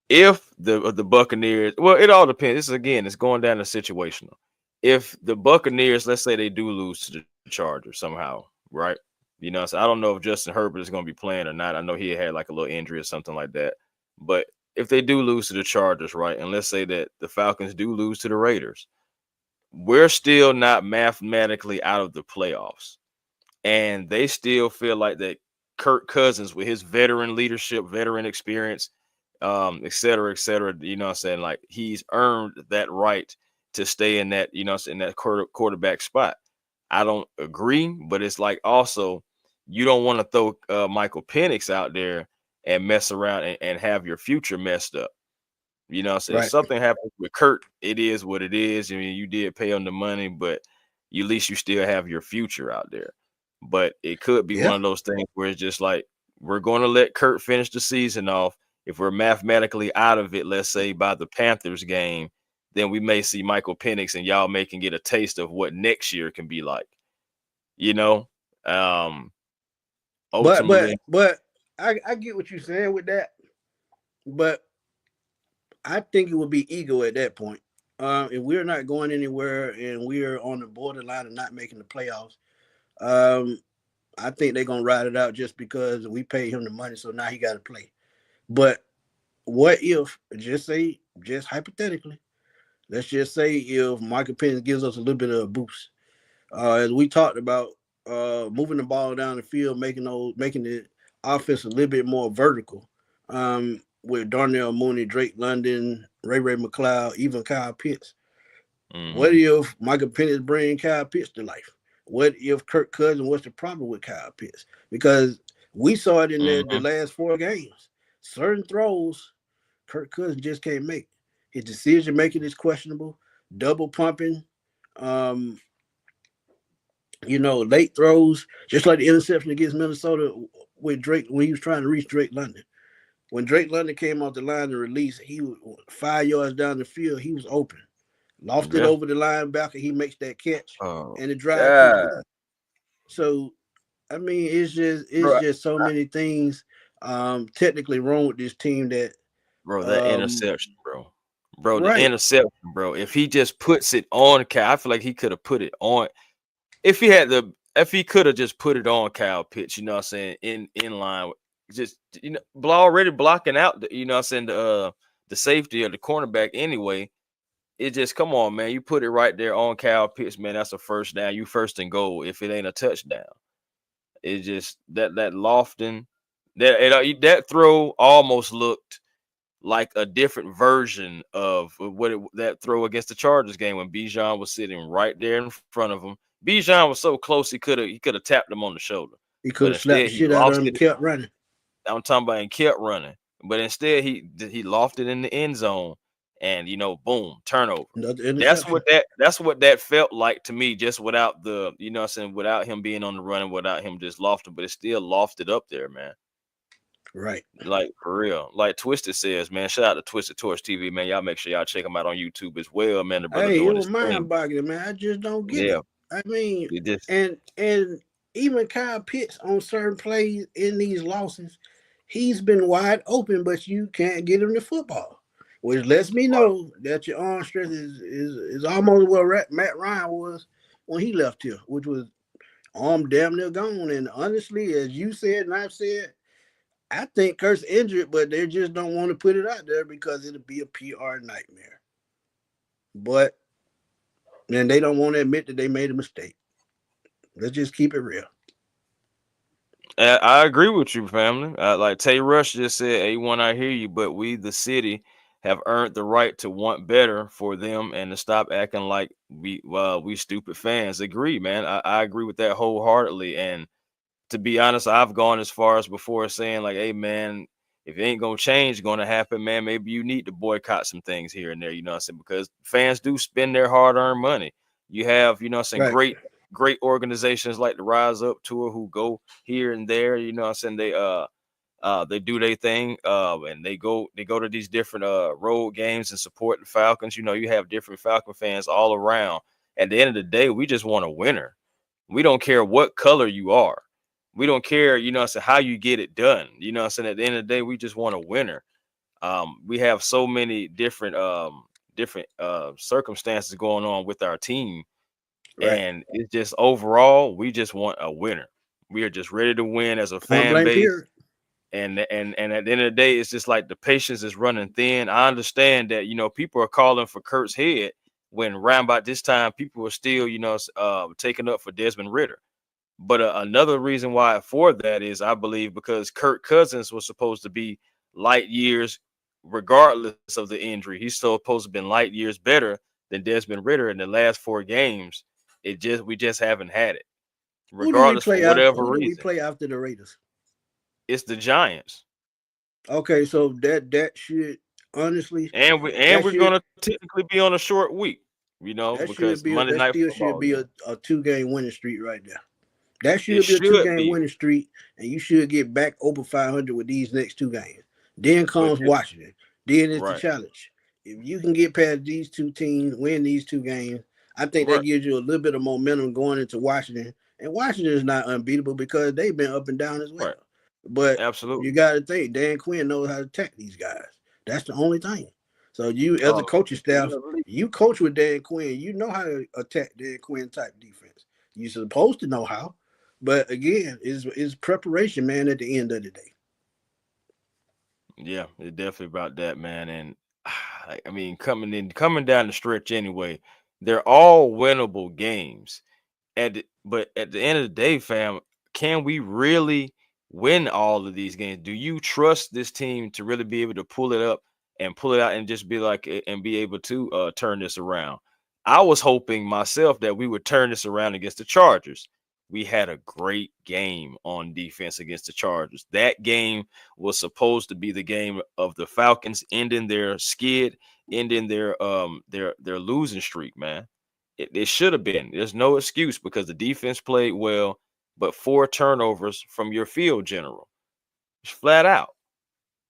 if the Buccaneers, well, it all depends. This is, again, it's going down to situational. If the Buccaneers, let's say they do lose to the Chargers somehow, right? So I don't know if Justin Herbert is going to be playing or not. I know he had like a little injury or something like that. But if they do lose to the Chargers, right, and let's say that the Falcons do lose to the Raiders, we're still not mathematically out of the playoffs. And they still feel like that Kirk Cousins, with his veteran leadership, veteran experience, et cetera, what I'm saying? Like, he's earned that right to stay in that, in that quarterback spot. I don't agree, but it's like also you don't want to throw Michael Penix out there and mess around and have your future messed up. So if
Right.
something happens with Kurt, it is what it is. I mean, you did pay him the money, but at least you still have your future out there. But it could be
Yeah.
one of those things where it's just like, we're going to let Kurt finish the season off. If we're mathematically out of it, let's say by the Panthers game, then we may see Michael Penix and y'all can get a taste of what next year can be like. Ultimately,
But I get what you're saying with that, but I think it would be ego at that point. If we're not going anywhere and we're on the borderline of not making the playoffs, I think they're gonna ride it out just because we paid him the money, so now he got to play. But what if, just hypothetically, let's just say if Michael Penix gives us a little bit of a boost, as we talked about, moving the ball down the field, making the offense a little bit more vertical. With Darnell Mooney, Drake London, Ray McLeod, even Kyle Pitts. What if Michael Penix bring Kyle Pitts to life? What if Kirk Cousins? What's the problem with Kyle Pitts? Because we saw it in the last 4 games. Certain throws, Kirk Cousins just can't make. His decision making is questionable. Double pumping, late throws, just like the interception against Minnesota with Drake when he was trying to reach Drake London. When Drake London came off the line to release, he was 5 yards down the field. He was open. Lost it over the linebacker. He makes that catch, and the drive keeps going. So, I mean, it's just so many things technically wrong with this team that.
That interception, bro.
Right.
The interception, bro. If he just puts it on Kyle, I feel like he could have put it on. If he could have just put it on Kyle Pitts, you know what I'm saying, in line with just already blocking out the safety or the cornerback anyway. It just, come on, man. You put it right there on Kyle Pitts, man. That's a first down. You first and goal if it ain't a touchdown. It just that Lofton, that throw almost looked like a different version of that throw against the Chargers game when Bijan was sitting right there in front of him. Bijan was so close he could have tapped him on the shoulder.
He could have slapped the shit out of him and kept running.
I'm talking about, and kept running. But instead he lofted in the end zone, and boom, turnover. That's what that felt like to me, just without the, without him being on the run and without him just lofting, but it's still lofted up there, man.
Right.
Like, for real. Like Twisted says, man, shout out to Twisted Torch TV, man. Y'all make sure y'all check him out on YouTube as well, man. The brother
it was mind-boggling, man. I just don't get it. I mean, and even Kyle Pitts on certain plays in these losses, he's been wide open, but you can't get him the football, which lets me know that your arm strength is almost what Matt Ryan was when he left here, which was arm damn near gone. And honestly, as you said and I've said, I think Kurt's injured, but they just don't want to put it out there because it'll be a PR nightmare. But then they don't want to admit that they made a mistake. Let's just keep it real.
I agree with you, family. Like Tay Rush just said, A1, I hear you, but we, the city, have earned the right to want better for them and to stop acting like we stupid fans. Agree, man. I agree with that wholeheartedly. And to be honest, I've gone as far as before saying, like, hey, man, if it ain't going to change, going to happen, man, maybe you need to boycott some things here and there, you know what I'm saying? Because fans do spend their hard-earned money. You have, you know what I'm saying, great organizations like the Rise Up Tour who go here and there, you know what I'm saying? They They do their thing, and they go to these different road games and support the Falcons. You know, you have different Falcon fans all around. At the end of the day, we just want a winner. We don't care what color you are. We don't care, how you get it done. At the end of the day, we just want a winner. We have so many different circumstances going on with our team,
Right.
and it's just overall, we just want a winner. We are just ready to win as a
Point
fan
blank
base.
period.
And at the end of the day, it's just like the patience is running thin. I understand that people are calling for Kurt's head when around about this time people were still taking up for Desmond Ritter. But another reason why for that is I believe because Kirk Cousins was supposed to be light years, regardless of the injury. He's still supposed to have been light years better than Desmond Ritter in the last 4 games. We just haven't had it, regardless for whatever
Who do we
reason.
play after the Raiders?
It's the Giants.
Okay, so that should honestly
And
that
we're
should
gonna technically be on a short week, because Monday
that
night
still should
football
be
game.
a 2 game winning streak right there. That
It
should be a two
should
game
be,
winning streak, and you should get back over 500 with these next 2 games. Then
but
comes Washington. Then it's the
right,
challenge. If you can get past these two teams, win these 2 games, I think that
right,
gives you a little bit of momentum going into Washington. And Washington is not unbeatable because they've been up and down as well.
right,
But you
absolutely.
got to think Dan Quinn knows how to attack these guys. That's the only thing. So you, as a
Oh,
coaching staff,
yeah,
you coach with Dan Quinn. You know how to attack Dan Quinn type defense. You're supposed to know how. But again, is preparation, man, at the end of the day.
yeah, it's definitely about that, man. And I mean, coming down the stretch anyway, they're all winnable games. But at the end of the day, fam, can we really win all of these games? Do you trust this team to really be able to pull it up and pull it out and just be like and be able to turn this around? I was hoping myself that we would turn this around against the Chargers. We had a great game on defense against the Chargers. That game was supposed to be the game of the Falcons ending their skid, ending their losing streak, man. It should have been. There's no excuse because the defense played well, but 4 turnovers from your field general. It's flat out.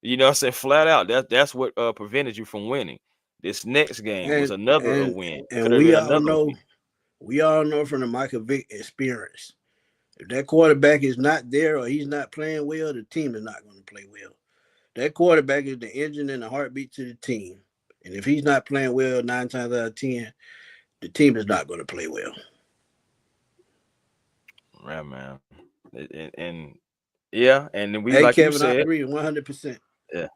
You know what I'm saying? Flat out. That's what prevented you from winning. This next game was
And
another
and
win. Could
and
have been another win.
we all know from the Michael Vick experience. If that quarterback is not there or he's not playing well, the team is not going to play well. That quarterback is the engine and the heartbeat to the team. And if he's not playing well 9 times out of 10, the team is not going to play well.
Yeah, man. And yeah, and then we
Hey,
like you
Kevin, I
said,
agree 100%.
yeah.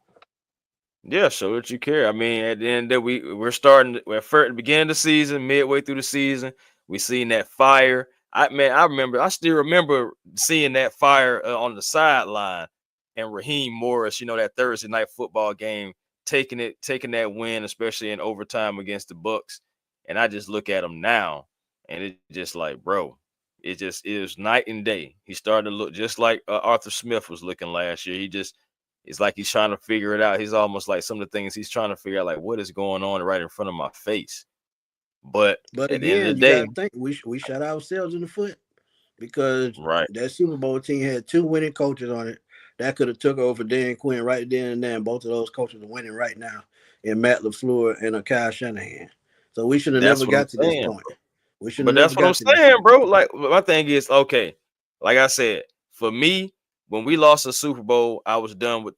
Yeah, show that you care. I mean, at the end that we're at the beginning of the season, midway through the season, we seen that fire. I still remember seeing that fire on the sideline, and Raheem Morris, that Thursday night football game, taking that win, especially in overtime against the Bucks. And I just look at him now, and it's just like, bro, it just is night and day. He's starting to look just like Arthur Smith was looking last year. It's like he's trying to figure it out. He's almost like some of the things he's trying to figure out, like what is going on right in front of my face. But
But
at the end of the
again, you got
day,
to think we shot ourselves in the foot because
right?
that Super Bowl team had 2 winning coaches on it. That could have took over Dan Quinn right then and there. And both of those coaches are winning right now in Matt LaFleur and Kyle Shanahan. So we should have
That's
never
what I'm
got to this
saying.
point. We should
But
have never
that's what I'm
got to this
saying,
point.
bro. Like my thing is, okay, like I said, for me, when we lost the Super Bowl, I was done with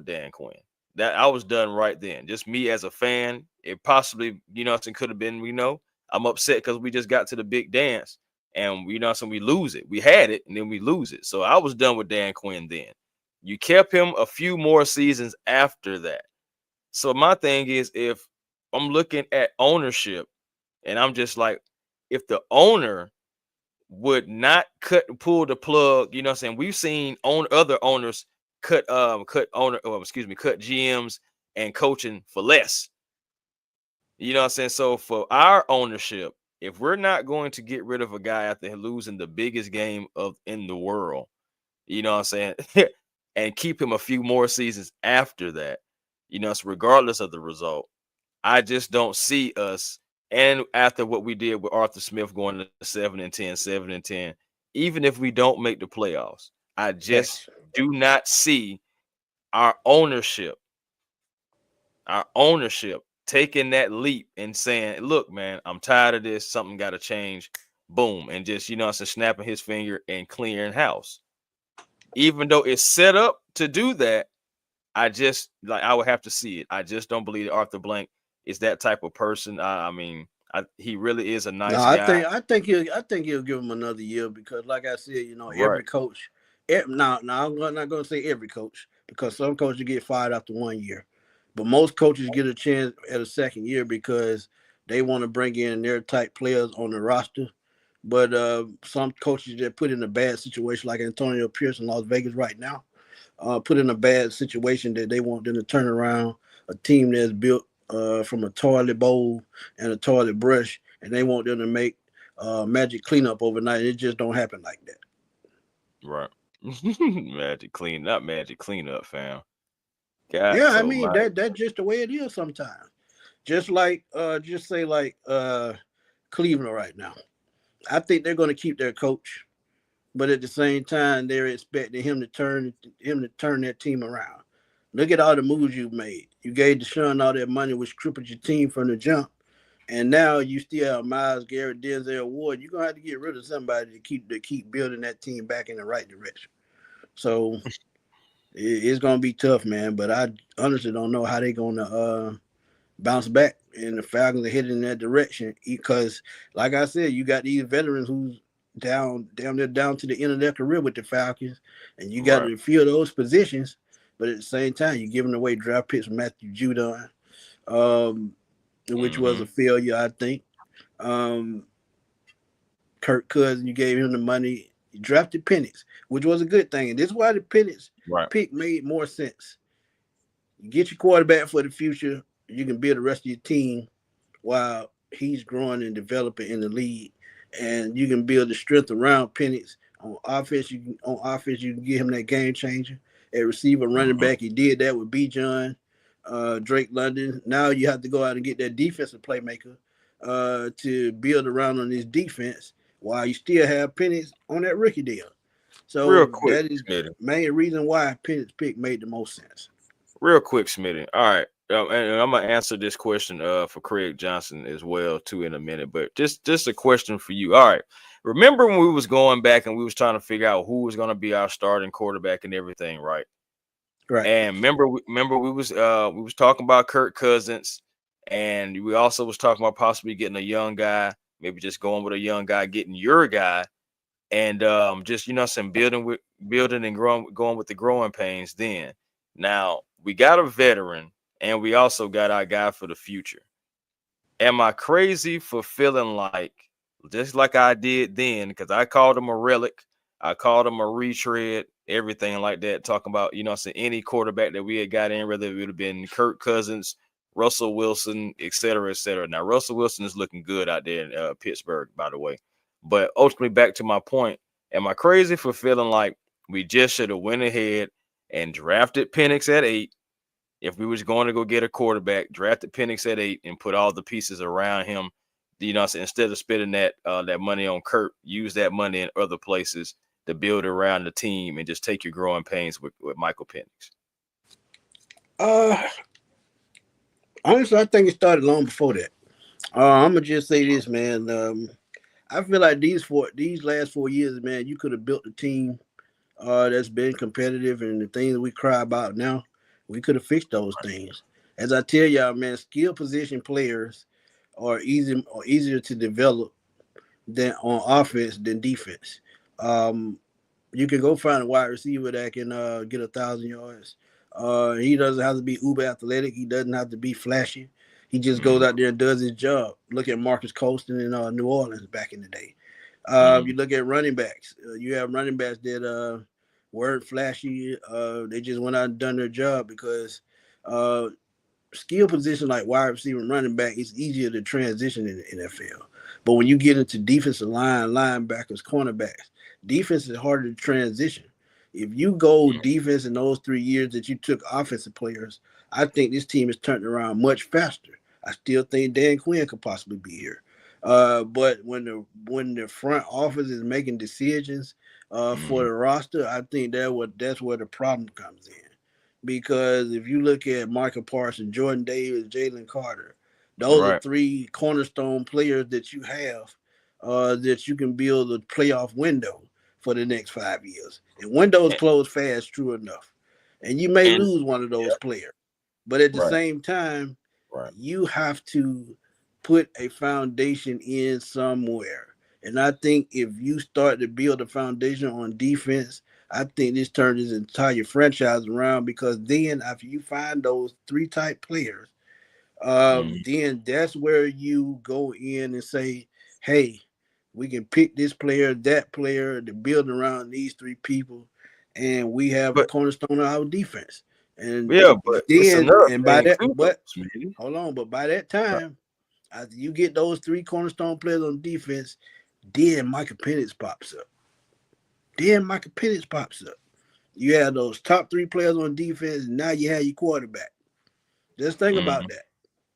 Dan Quinn. That I was done right then. Just me as a fan. It possibly, it could have been, I'm upset because we just got to the big dance and so we lose it. We had it and then we lose it. So I was done with Dan Quinn then. You kept him a few more seasons after that. So my thing is, if I'm looking at ownership and I'm just like, if the owner would not pull the plug, you know what I'm saying? We've seen other owners cut GMs and coaching for less. You know what I'm saying? So for our ownership, if we're not going to get rid of a guy after losing the biggest game in the world, you know what I'm saying, and keep him a few more seasons after that, so regardless of the result, I just don't see us. And after what we did with Arthur Smith going to 7-10, even if we don't make the playoffs, I just
Facts.
do not see our ownership taking that leap and saying, look, man, I'm tired of this. Something got to change. Boom. And just, snapping his finger and clearing house. Even though it's set up to do that, I would have to see it. I just don't believe that Arthur Blank is that type of person. He really is a
No,
nice guy.
I think he'll give him another year because, like I said, every
Right.
coach. Now I'm not going to say every coach because some coaches get fired after 1 year, but most coaches get a chance at a second year because they want to bring in their type players on the roster. But some coaches that put in a bad situation, like Antonio Pierce in Las Vegas right now, put in a bad situation that they want them to turn around a team that's built from a toilet bowl and a toilet brush, and they want them to make magic cleanup overnight. It just don't happen like that.
Right. Not magic cleanup, fam.
Yeah,
God
I mean
almighty.
that's just the way it is sometimes. Just like just say like Cleveland right now. I think they're going to keep their coach, but at the same time they're expecting him to turn that team around. Look at all the moves you've made. You gave Deshaun all that money, which crippled your team from the jump. And now you still have Miles Garrett, Denzel Ward. You're gonna have to get rid of somebody to keep building that team back in the right direction. So it's gonna be tough, man. But I honestly don't know how they're gonna bounce back. And the Falcons are heading in that direction because, like I said, you got these veterans who's down to the end of their career with the Falcons, and you got
Right.
to fill those positions. But at the same time, you're giving away draft picks from Matthew Judon, which was
Mm-hmm.
a failure, I think. Um, Kirk Cousins, you gave him the money. You drafted Penix, which was a good thing. And this is why the Penix
Right.
pick made more sense. You get your quarterback for the future. You can build the rest of your team while he's growing and developing in the league, and you can build the strength around Penix. On offense, you can get him that game changer. At receiver, running
Mm-hmm.
back, he did that with B. John, Drake London. Now you have to go out and get that defensive playmaker to build around on this defense while you still have Penix on that rookie deal.
Real
So
quick,
that is
Smitty.
main reason why Penix pick made the most sense.
Real quick, Smitty. All right. And I'm gonna answer this question for Craig Johnson as well too in a minute. But just a question for you. All right. Remember when we was going back and we was trying to figure out who was gonna be our starting quarterback and everything, right?
Right.
And remember we was talking about Kirk Cousins, and we also was talking about possibly getting a young guy, maybe just going with a young guy, getting your guy, and just some building and growing, going with the growing pains. Then now we got a veteran, and we also got our guy for the future. Am I crazy for feeling like, just like I did then, because I called him a relic, I called him a retread, everything like that, talking about, any quarterback that we had got in, whether it would have been Kirk Cousins, Russell Wilson, et cetera, et cetera. Now, Russell Wilson is looking good out there in Pittsburgh, by the way. But ultimately, back to my point, am I crazy for feeling like we just should have went ahead and drafted Penix at 8? If we was going to go get a quarterback, drafted Penix at 8 and put all the pieces around him, so instead of spending that money on Kurt, use that money in other places to build around the team and just take your growing pains with Michael Penix.
Uh, Honestly, I think it started long before that. I'm gonna just say this, man. I feel like these last 4 years, man, you could have built a team that's been competitive, and the things we cry about now, we could have fixed those things. As I tell y'all, man, skill position players are easier to develop than on offense than defense. Um, you can go find a wide receiver that can get 1,000 yards. He doesn't have to be uber athletic. He doesn't have to be flashy. He just goes
Mm-hmm.
out there and does his job. Look at Marcus Colston in New Orleans back in the day.
Mm-hmm.
You look at running backs. You have running backs that weren't flashy. They just went out and done their job because skill position like wide receiver and running back, it's easier to transition in the NFL. But when you get into defensive line, linebackers, cornerbacks, defense is harder to transition. If you go defense in those 3 years that you took offensive players, I think this team is turning around much faster. I still think Dan Quinn could possibly be here. But when the front office is making decisions for
Mm-hmm.
the roster, I think that's where the problem comes in. because if you look at Michael Parsons, Jordan Davis, Jalen Carter, those are
Right.
three cornerstone players that you have that you can build a playoff window for the next 5 years. And windows
And,
close fast, true enough. And you may
and
lose one of
yeah,
those players. But at the
right,
same time,
right.
you have to put a foundation in somewhere. And I think if you start to build a foundation on defense, I think this turns his entire franchise around because then after you find those three type players,
Mm.
then that's where you go in and say, hey, we can pick this player, that player, to build around these three people, and we have a
But
cornerstone of our defense. And
yeah, but it's
then,
another
and by
thing
that,
too, though,
but
Smitty.
hold on, but by that
Right.
time, after you get those three cornerstone players on defense, then Michael Penix pops up. Then Michael Penix pops up. You have those top three players on defense, and now you have your quarterback. Just think about
Mhm.
that.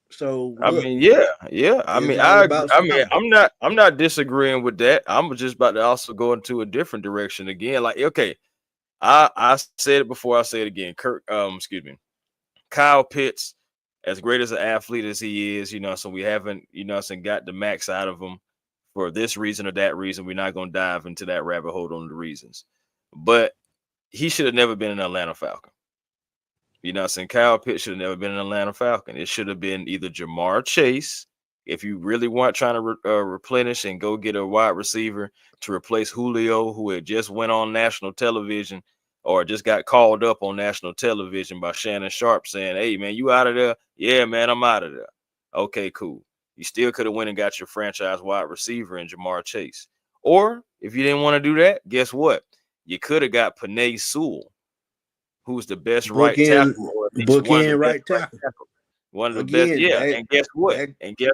So
I
look,
mean, yeah, yeah. I
it's
mean,
all
I agree.
about
I mean,
scouting.
I'm not disagreeing with that. I'm just about to also go into a different direction again. Like, okay, I said it before. I say it again. Excuse me, Kyle Pitts, as great as an athlete as he is, so we haven't, got the max out of him for this reason or that reason. We're not going to dive into that rabbit hole on the reasons, but he should have never been an Atlanta Falcon. Kyle Pitts should have never been an Atlanta Falcon. It should have been either Jamar Chase, if you really want trying to replenish and go get a wide receiver to replace Julio, who had just went on national television or just got called up on national television by Shannon Sharp saying, "Hey, man, you out of there?" "Yeah, man, I'm out of there." Okay, cool. You still could have went and got your franchise wide receiver in Jamar Chase. Or if you didn't want to do that, guess what? You could have got Panay Sewell, who's the best right
Bookend,
tackle, or at least one of the
bookend
best
right
right
tackle.
tackles. One of the best,
Again,
yeah. And guess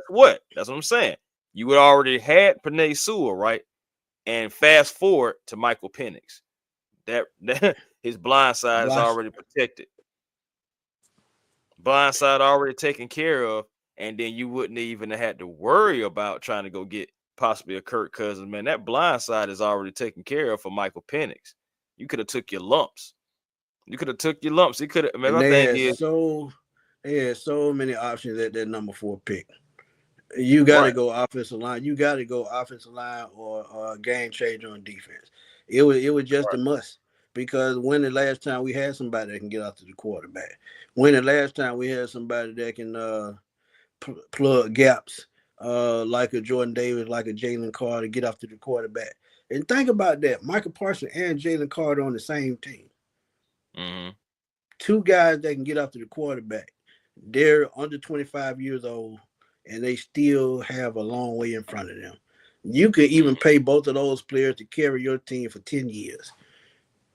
what? That's what I'm saying. You had already had Panay Sewell, right? And fast forward to Michael Penix. That his blind side is
Blas-
already protected. Blind side already taken care of, and then you wouldn't even have had to worry about trying to go get possibly a Kirk Cousins. Man, that blind side is already taken care of for Michael Penix. You could have took your lumps. You could have took your lumps. He could have. Man,
and
my thing is
they had so many options at that number 4 pick. You got to
right.
go offensive line. You got to go offensive line or game changer on defense. It was just a must because when the last time we had somebody that can get out to the quarterback? When the last time we had somebody that can plug gaps like a Jordan Davis, like a Jalen Carter, get off to the quarterback? And think about that: Michael Parsons and Jalen Carter on the same team.
Mm-hmm.
Two guys that can get off to the quarterback. They're under 25 years old and they still have a long way in front of them. You could even pay both of those players to carry your team for 10 years.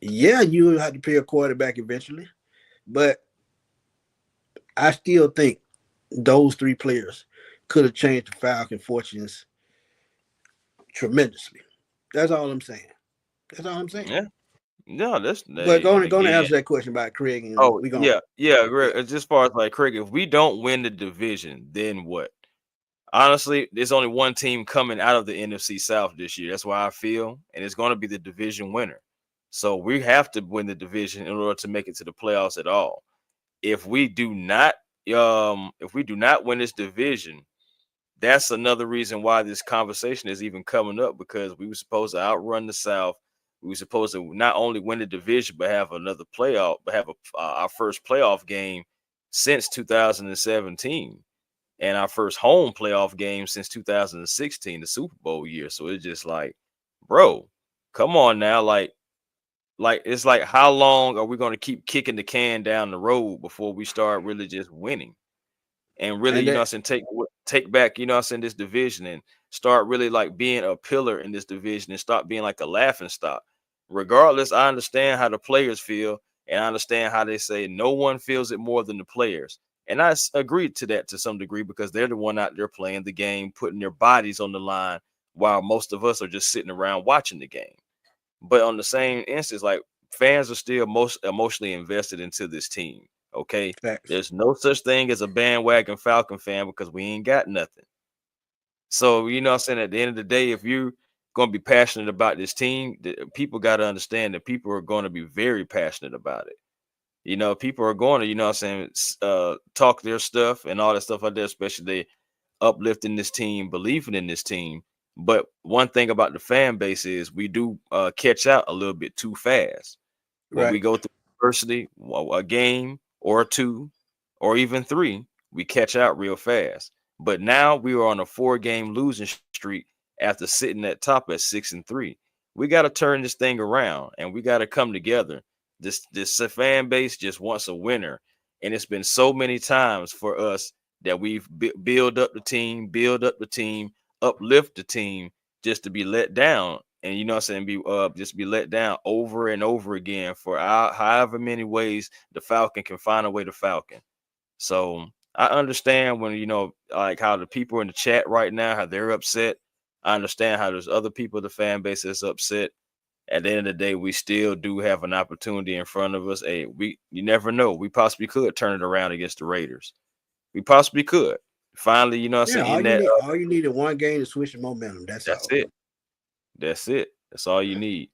Yeah, you will have to pay a quarterback eventually, but I still think those three players could have changed the Falcon fortunes tremendously. That's all I'm saying. That's all I'm saying.
Yeah. No, that's
But going to
again.
answer that question about Craig, and
Oh,
we going
yeah, yeah.
yeah.
As far as like cricket, if we don't win the division, then what? Honestly, there's only one team coming out of the NFC South this year. That's why I feel, and it's going to be the division winner. So we have to win the division in order to make it to the playoffs at all. If we do not, win this division, that's another reason why this conversation is even coming up because we were supposed to outrun the South. We were supposed to not only win the division but have another playoff, but have our first playoff game since 2017 and our first home playoff game since 2016, the Super Bowl year. So it's just like, bro, come on now, like it's like how long are we going to keep kicking the can down the road before we start really just winning? And really,
And that
take back, this division and start really like being a pillar in this division and stop being like a laughing stock. Regardless, I understand how the players feel and I understand how they say no one feels it more than the players. And I agree to that to some degree because they're the one out there playing the game, putting their bodies on the line while most of us are just sitting around watching the game. But on the same instance, like fans are still most emotionally invested into this team. Okay.
facts.
There's no such thing as a bandwagon Falcon fan because we ain't got nothing. So, what I'm saying, at the end of the day, if you're going to be passionate about this team, people got to understand that people are going to be very passionate about it. People are going to, talk their stuff and all that stuff like that, especially they uplifting this team, believing in this team. But one thing about the fan base is we do catch out a little bit too fast when we
Right.
go through adversity, a game or two, or even three, we catch out real fast. But now we are on a 4-game losing streak after sitting at top at 6-3. We got to turn this thing around and we got to come together. This fan base just wants a winner, and it's been so many times for us that we've build up the team, uplift the team, just to be let down. And be just be let down over and over again for however many ways the Falcon can find a way to Falcon. So I understand when like how the people in the chat right now, how they're upset. I understand how there's other people in the fan base that's upset. At the end of the day, we still do have an opportunity in front of us. Hey, you never know. We possibly could turn it around against the Raiders. We possibly could. Finally,
Yeah,
in that
all you need is one game to switch the momentum. That's
that's
all.
it. That's it. That's all you need.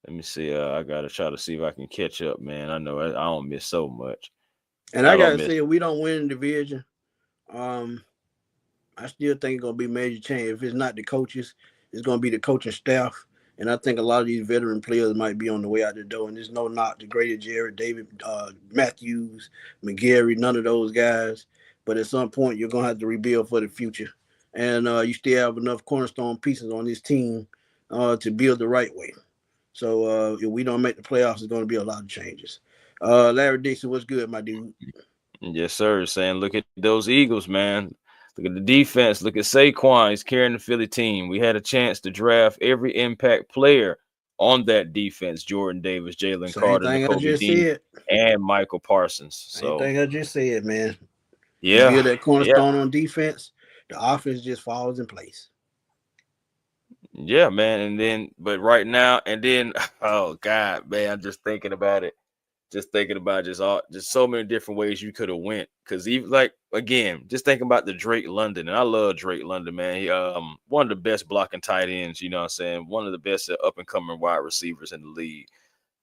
Let me see. I gotta try to see if I can catch up, man. I know I don't miss so much.
And
I
I
don't
gotta
miss.
say, if we don't win the division, um, I still think it's gonna be a major change. If it's not the coaches, it's gonna be the coaching staff. And I think a lot of these veteran players might be on the way out the door. And there's no knock to greater Jared, David, Matthews, McGarry, none of those guys. But at some point, you're gonna have to rebuild for the future. And you still have enough cornerstone pieces on this team to build the right way. So if we don't make the playoffs, there's going to be a lot of changes. Larry Dixon, what's good, my dude?
Yes, sir. Saying, look at those Eagles, man. Look at the defense. Look at Saquon. He's carrying the Philly team. We had a chance to draft every impact player on that defense: Jordan Davis, Jalen
Same
Carter,
thing I
N'Kobe
just
Dean,
said.
and Michael Parsons.
Same
So,
thing I just said, man. You
yeah,
build that
yeah,
cornerstone on defense, the offense just falls in place.
yeah, man. And then, but right now, and then, oh God, man, I'm just thinking about it. Just thinking about just so many different ways you could have went. Because even like again, just thinking about the Drake London, and I love Drake London, man. He one of the best blocking tight ends, you know what I'm saying? One of the best up and coming wide receivers in the league.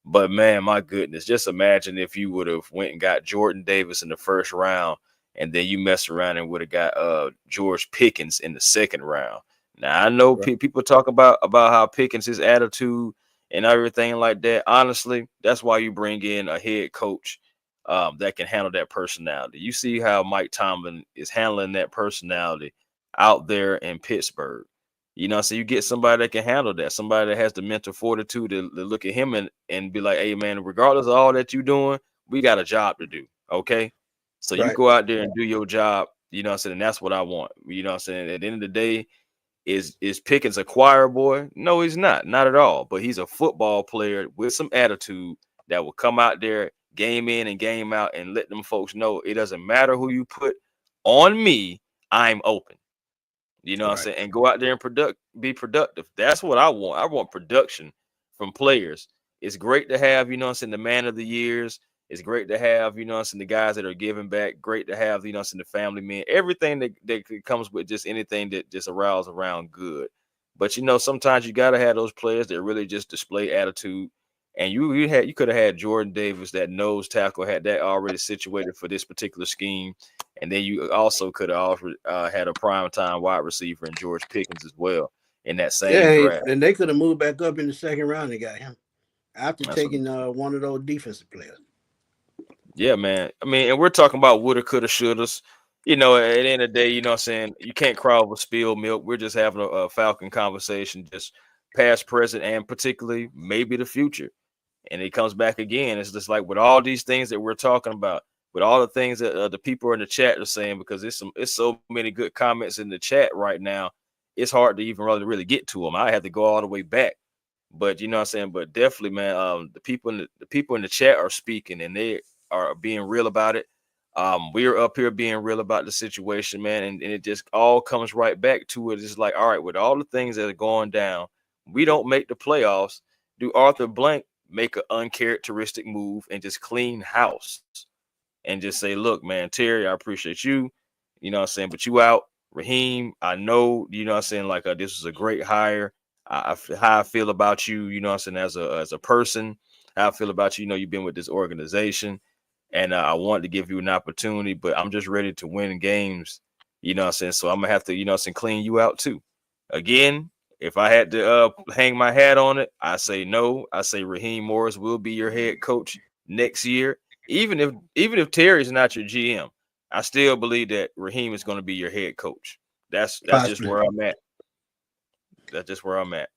But man, my goodness, just imagine if you would have went and got Jordan Davis in the first round, and then you mess around and would have got George Pickens in the second round. Now I know
Right.
people talk about how Pickens, his attitude and everything like that. Honestly, that's why you bring in a head coach that can handle that personality. You see how Mike Tomlin is handling that personality out there in Pittsburgh. So you get somebody that can handle that, somebody that has the mental fortitude to look at him and be like, hey, man, regardless of all that you're doing, we got a job to do. Okay. So you
Right.
go out there and do your job. And that's what I want. At the end of the day, is Pickens a choir boy? No, he's not at all. But he's a football player with some attitude that will come out there, game in and game out, and let them folks know it doesn't matter who you put on me, I'm open.
Right.
And go out there and be productive. That's what I want. I want production from players. It's great to have, the man of the years. It's great to have, the guys that are giving back. Great to have, the family men. Everything that comes with just anything that just arouses around good. But sometimes you gotta have those players that really just display attitude. And you could have had Jordan Davis, that nose tackle, had that already situated for this particular scheme. And then you also could have offered had a prime time wide receiver in George Pickens as well in that same
Yeah,
draft.
and they could have moved back up in the second round and got him after
That's what,
taking one of those defensive players.
yeah, man. I mean, and we're talking about woulda, coulda, shouldas. At the end of the day, what I'm saying, you can't cry over spilled milk. We're just having a Falcon conversation, just past, present, and particularly maybe the future. And it comes back again. It's just like with all these things that we're talking about, with all the things that the people in the chat are saying, because it's so many good comments in the chat right now. It's hard to even really get to them. I have to go all the way back. But you know what I'm saying. But definitely, man, the people in the chat are speaking and they are being real about it. We're up here being real about the situation, man, and it just all comes right back to it. It's like, all right, with all the things that are going down, we don't make the playoffs. Do Arthur Blank make an uncharacteristic move and just clean house and just say, look, man, Terry, I appreciate you. You know what I'm saying? But you out. Raheem, I know, what I'm saying, like this is a great hire. How I feel about you, what I'm saying, as a person, how I feel about you, you've been with this organization. and I want to give you an opportunity, but I'm just ready to win games. You know what I'm saying? So I'm gonna have to, you know what I'm saying, clean you out too. Again, if I had to hang my hat on it, I say no. I say Raheem Morris will be your head coach next year. Even if Terry's not your GM, I still believe that Raheem is going to be your head coach. That's just
Possibly.
where I'm at. That's just where I'm at.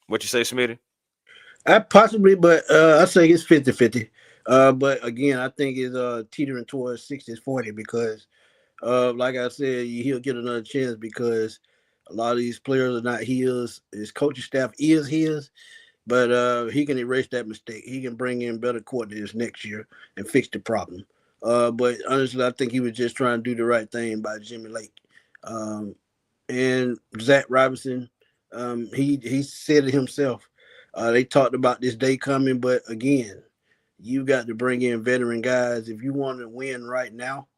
What you say, Smitty?
I possibly, but I say it's 50-50. But again, I think it's teetering towards 60-40 because like I said, he'll get another chance because a lot of these players are not his. His coaching staff is his, but he can erase that mistake. He can bring in better coordinators next year and fix the problem. But honestly, I think he was just trying to do the right thing by Jimmy Lake. Um, and Zach Robinson, he said it himself. They talked about this day coming, but again, you got to bring in veteran guys if you want to win right now.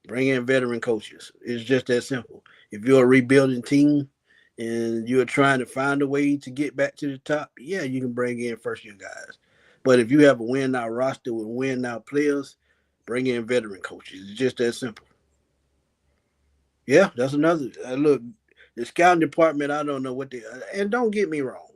Bring in veteran coaches. It's just that simple. If you're a rebuilding team and you're trying to find a way to get back to the top, yeah, you can bring in first year guys. But if you have a win now roster with win now players, bring in veteran coaches. It's just that simple. Yeah, that's another look. The scouting department, I don't know what they and don't get me wrong.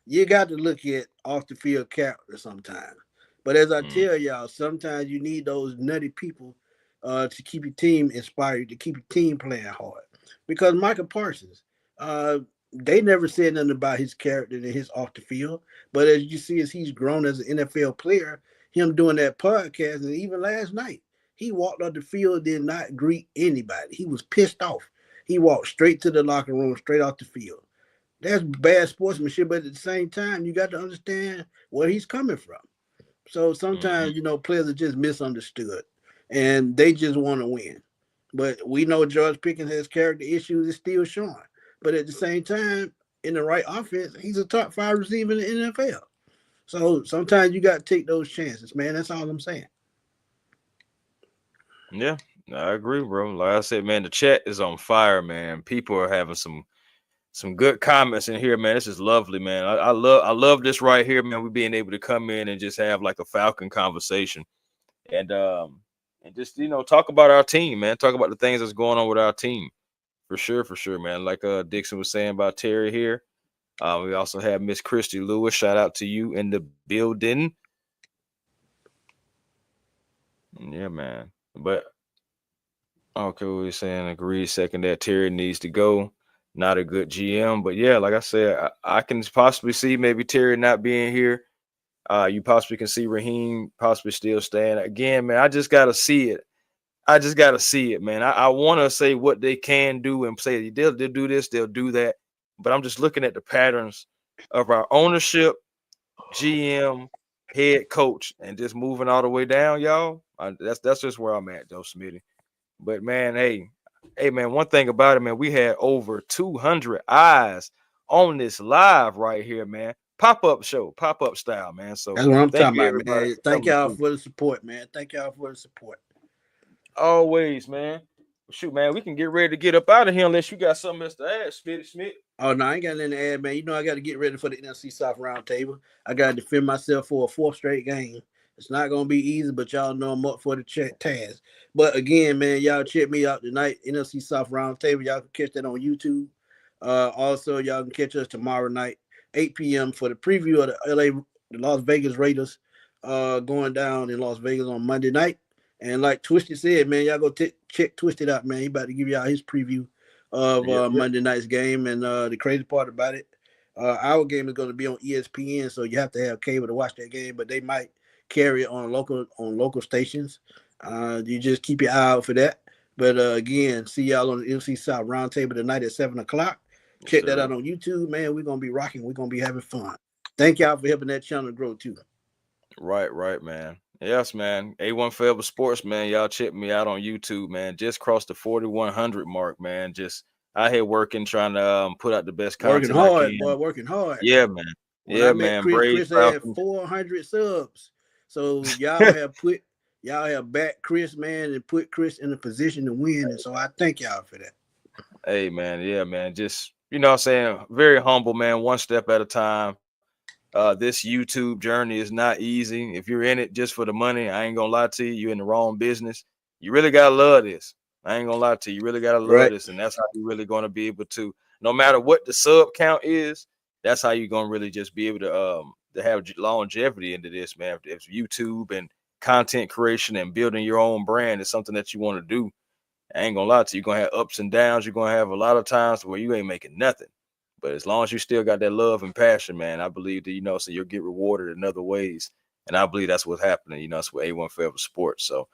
You got to look at off the field character sometimes. But as I
Mm,
tell y'all, sometimes you need those nutty people to keep your team inspired, to keep your team playing hard. Because Michael Parsons, they never said nothing about his character and his off the field. But as you see, as he's grown as an NFL player, him doing that podcast, and even last night, he walked off the field, did not greet anybody. He was pissed off. He walked straight to the locker room, straight off the field. That's bad sportsmanship, but at the same time, you got to understand where he's coming from. So
mhm.
sometimes, players are just misunderstood and they just want to win. But we know George Pickens has character issues, it's still showing. But at the same time, in the right offense, he's a top five receiver in the NFL. So sometimes you got to take those chances, man. That's all I'm saying.
Yeah, I agree, bro. Like I said, man, the chat is on fire, man. People are having some good comments in here, man. This is lovely, man. I love this right here, man. We being able to come in and just have like a Falcon conversation and just talk about our team, man. Talk about the things that's going on with our team. For sure, man. Like Dixon was saying about Terry here. We also have Miss Christy Lewis. Shout out to you in the building. Yeah, man. But okay, we were saying agree. Second, that Terry needs to go. Not a good GM, but yeah, like I said, I can possibly see maybe Terry not being here. You possibly can see Raheem possibly still staying. Again, man, I just gotta see it. I just gotta see it, man. I want to say what they can do and say they'll do this, they'll do that. But I'm just looking at the patterns of our ownership, GM, head coach, and just moving all the way down, y'all. That's just where I'm at, though, Smitty. But man, hey, man, one thing about it, man, we had over 200 eyes on this live right here, man. Pop-up show, pop-up style, man. So
That's what I'm
thank
talking
you,
about,
everybody,
man.
for
Thank
coming
y'all
through.
for the support, man. Thank y'all for the support.
Always, man. Shoot, man, we can get ready to get up out of here unless you got something else to add, Smitty Smith.
Oh no, I ain't got nothing to add, man. I got to get ready for the NFC South roundtable. I got to defend myself for a fourth straight game. It's not gonna be easy, but y'all know I'm up for the task. But again, man, y'all check me out tonight. NFC South roundtable. Y'all can catch that on YouTube. Also, y'all can catch us tomorrow night, 8 p.m. for the preview of the Las Vegas Raiders, going down in Las Vegas on Monday night. And like Twisted said, man, y'all go check Twisted out, man. He about to give y'all his preview of
Yep, yep.
Monday night's game. And the crazy part about it, our game is going to be on ESPN, so you have to have cable to watch that game. But they might carry it on local stations. You just keep your eye out for that. But again, see y'all on the NFC South Roundtable tonight at 7 o'clock.
Yes,
Check that
sir.
out on YouTube, man. We're gonna be rocking. We're gonna be having fun. Thank y'all for helping that channel grow too.
Right, man. Yes, man. A1 Forever Sports, man. Y'all check me out on YouTube, man. Just crossed the 4,100 mark, man. Just out here working, trying to put out the best
Working
content I
hard, boy.
can.
Working hard.
Yeah, man.
When I
Yeah,
met
man.
Chris,
Braves,
Chris had
Falcons.
400 subs. So y'all have backed Chris, man, and put Chris in a position to win. And so I thank y'all for that.
Hey, man. Yeah, man. Just, what I'm saying, very humble, man. One step at a time. This YouTube journey is not easy. If you're in it just for the money, I ain't gonna lie to you, you're in the wrong business. You really gotta love this. I ain't gonna lie to you. You really gotta love this, and that's how you're really gonna be able to, no matter what the sub count is, that's how you're gonna really just be able to have longevity into this, man. If YouTube and content creation and building your own brand is something that you want to do, I ain't gonna lie to you, you're gonna have ups and downs. You're gonna have a lot of times where you ain't making nothing. But as long as you still got that love and passion, man, I believe that, so you'll get rewarded in other ways. And I believe that's what's happening. That's what A1 Forever Sports. So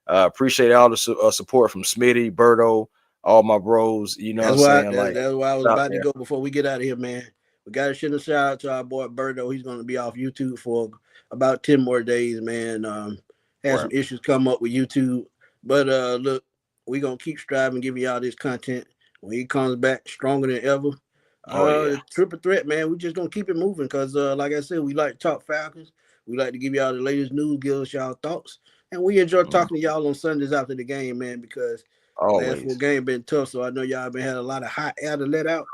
appreciate all the support from Smitty, Berto, all my bros.
That's why I was about to go before we get out of here, man. We got to send a shout out to our boy Berto. He's going to be off YouTube for about 10 more days, man. Had some issues come up with YouTube. But look, we're going to keep striving, giving y'all this content. When he comes back stronger than ever, triple threat, man. We just gonna keep it moving because, like I said, we like to talk Falcons. We like to give y'all the latest news, give us y'all thoughts, and we enjoy talking to y'all on Sundays after the game, man. Because last full game been tough, so I know y'all been had a lot of hot air to let out.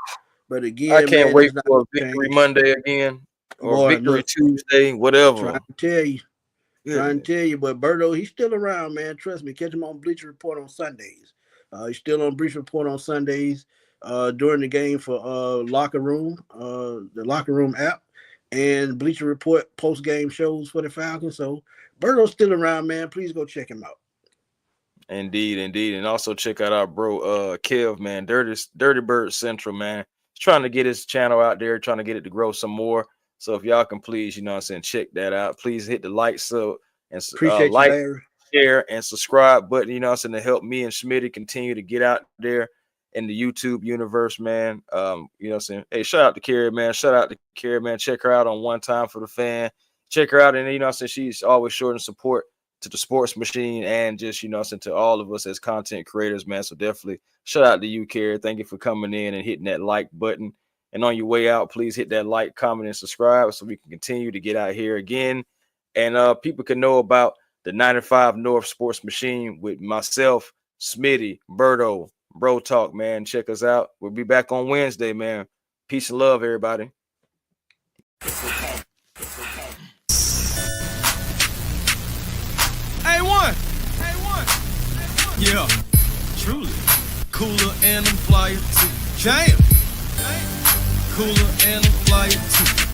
But again,
I can't wait for a victory Monday again or victory Tuesday, whatever.
Trying to tell you, but Berto, he's still around, man. Trust me. Catch him on Bleacher Report on Sundays. He's still on Bleacher Report on Sundays. During the game for Locker Room, the Locker Room app, and Bleacher Report post-game shows for the Falcons. So Berto's still around, man. Please go check him out.
Indeed. And also check out our bro Kev, man. Dirty Bird Central, man. He's trying to get his channel out there, trying to get it to grow some more. So if y'all can please, check that out. Please hit the like, and like, share, and subscribe button, to help me and Smitty continue to get out there in the YouTube universe, man. Hey, shout out to Carrie, man. Check her out on One Time for the Fan. Check her out, and she's always showing support to the sports machine and just to all of us as content creators, man. So definitely shout out to you, Carrie. Thank you for coming in and hitting that like button. And on your way out, please hit that like, comment, and subscribe so we can continue to get out here again, and people can know about the 95 North Sports Machine with myself, Smitty, Berto. Bro Talk, man. Check us out. We'll be back on Wednesday, man. Peace and love, everybody.
A1. Yeah, truly. Cooler and I'm flyer too. Jam. Cooler and I'm flyer too.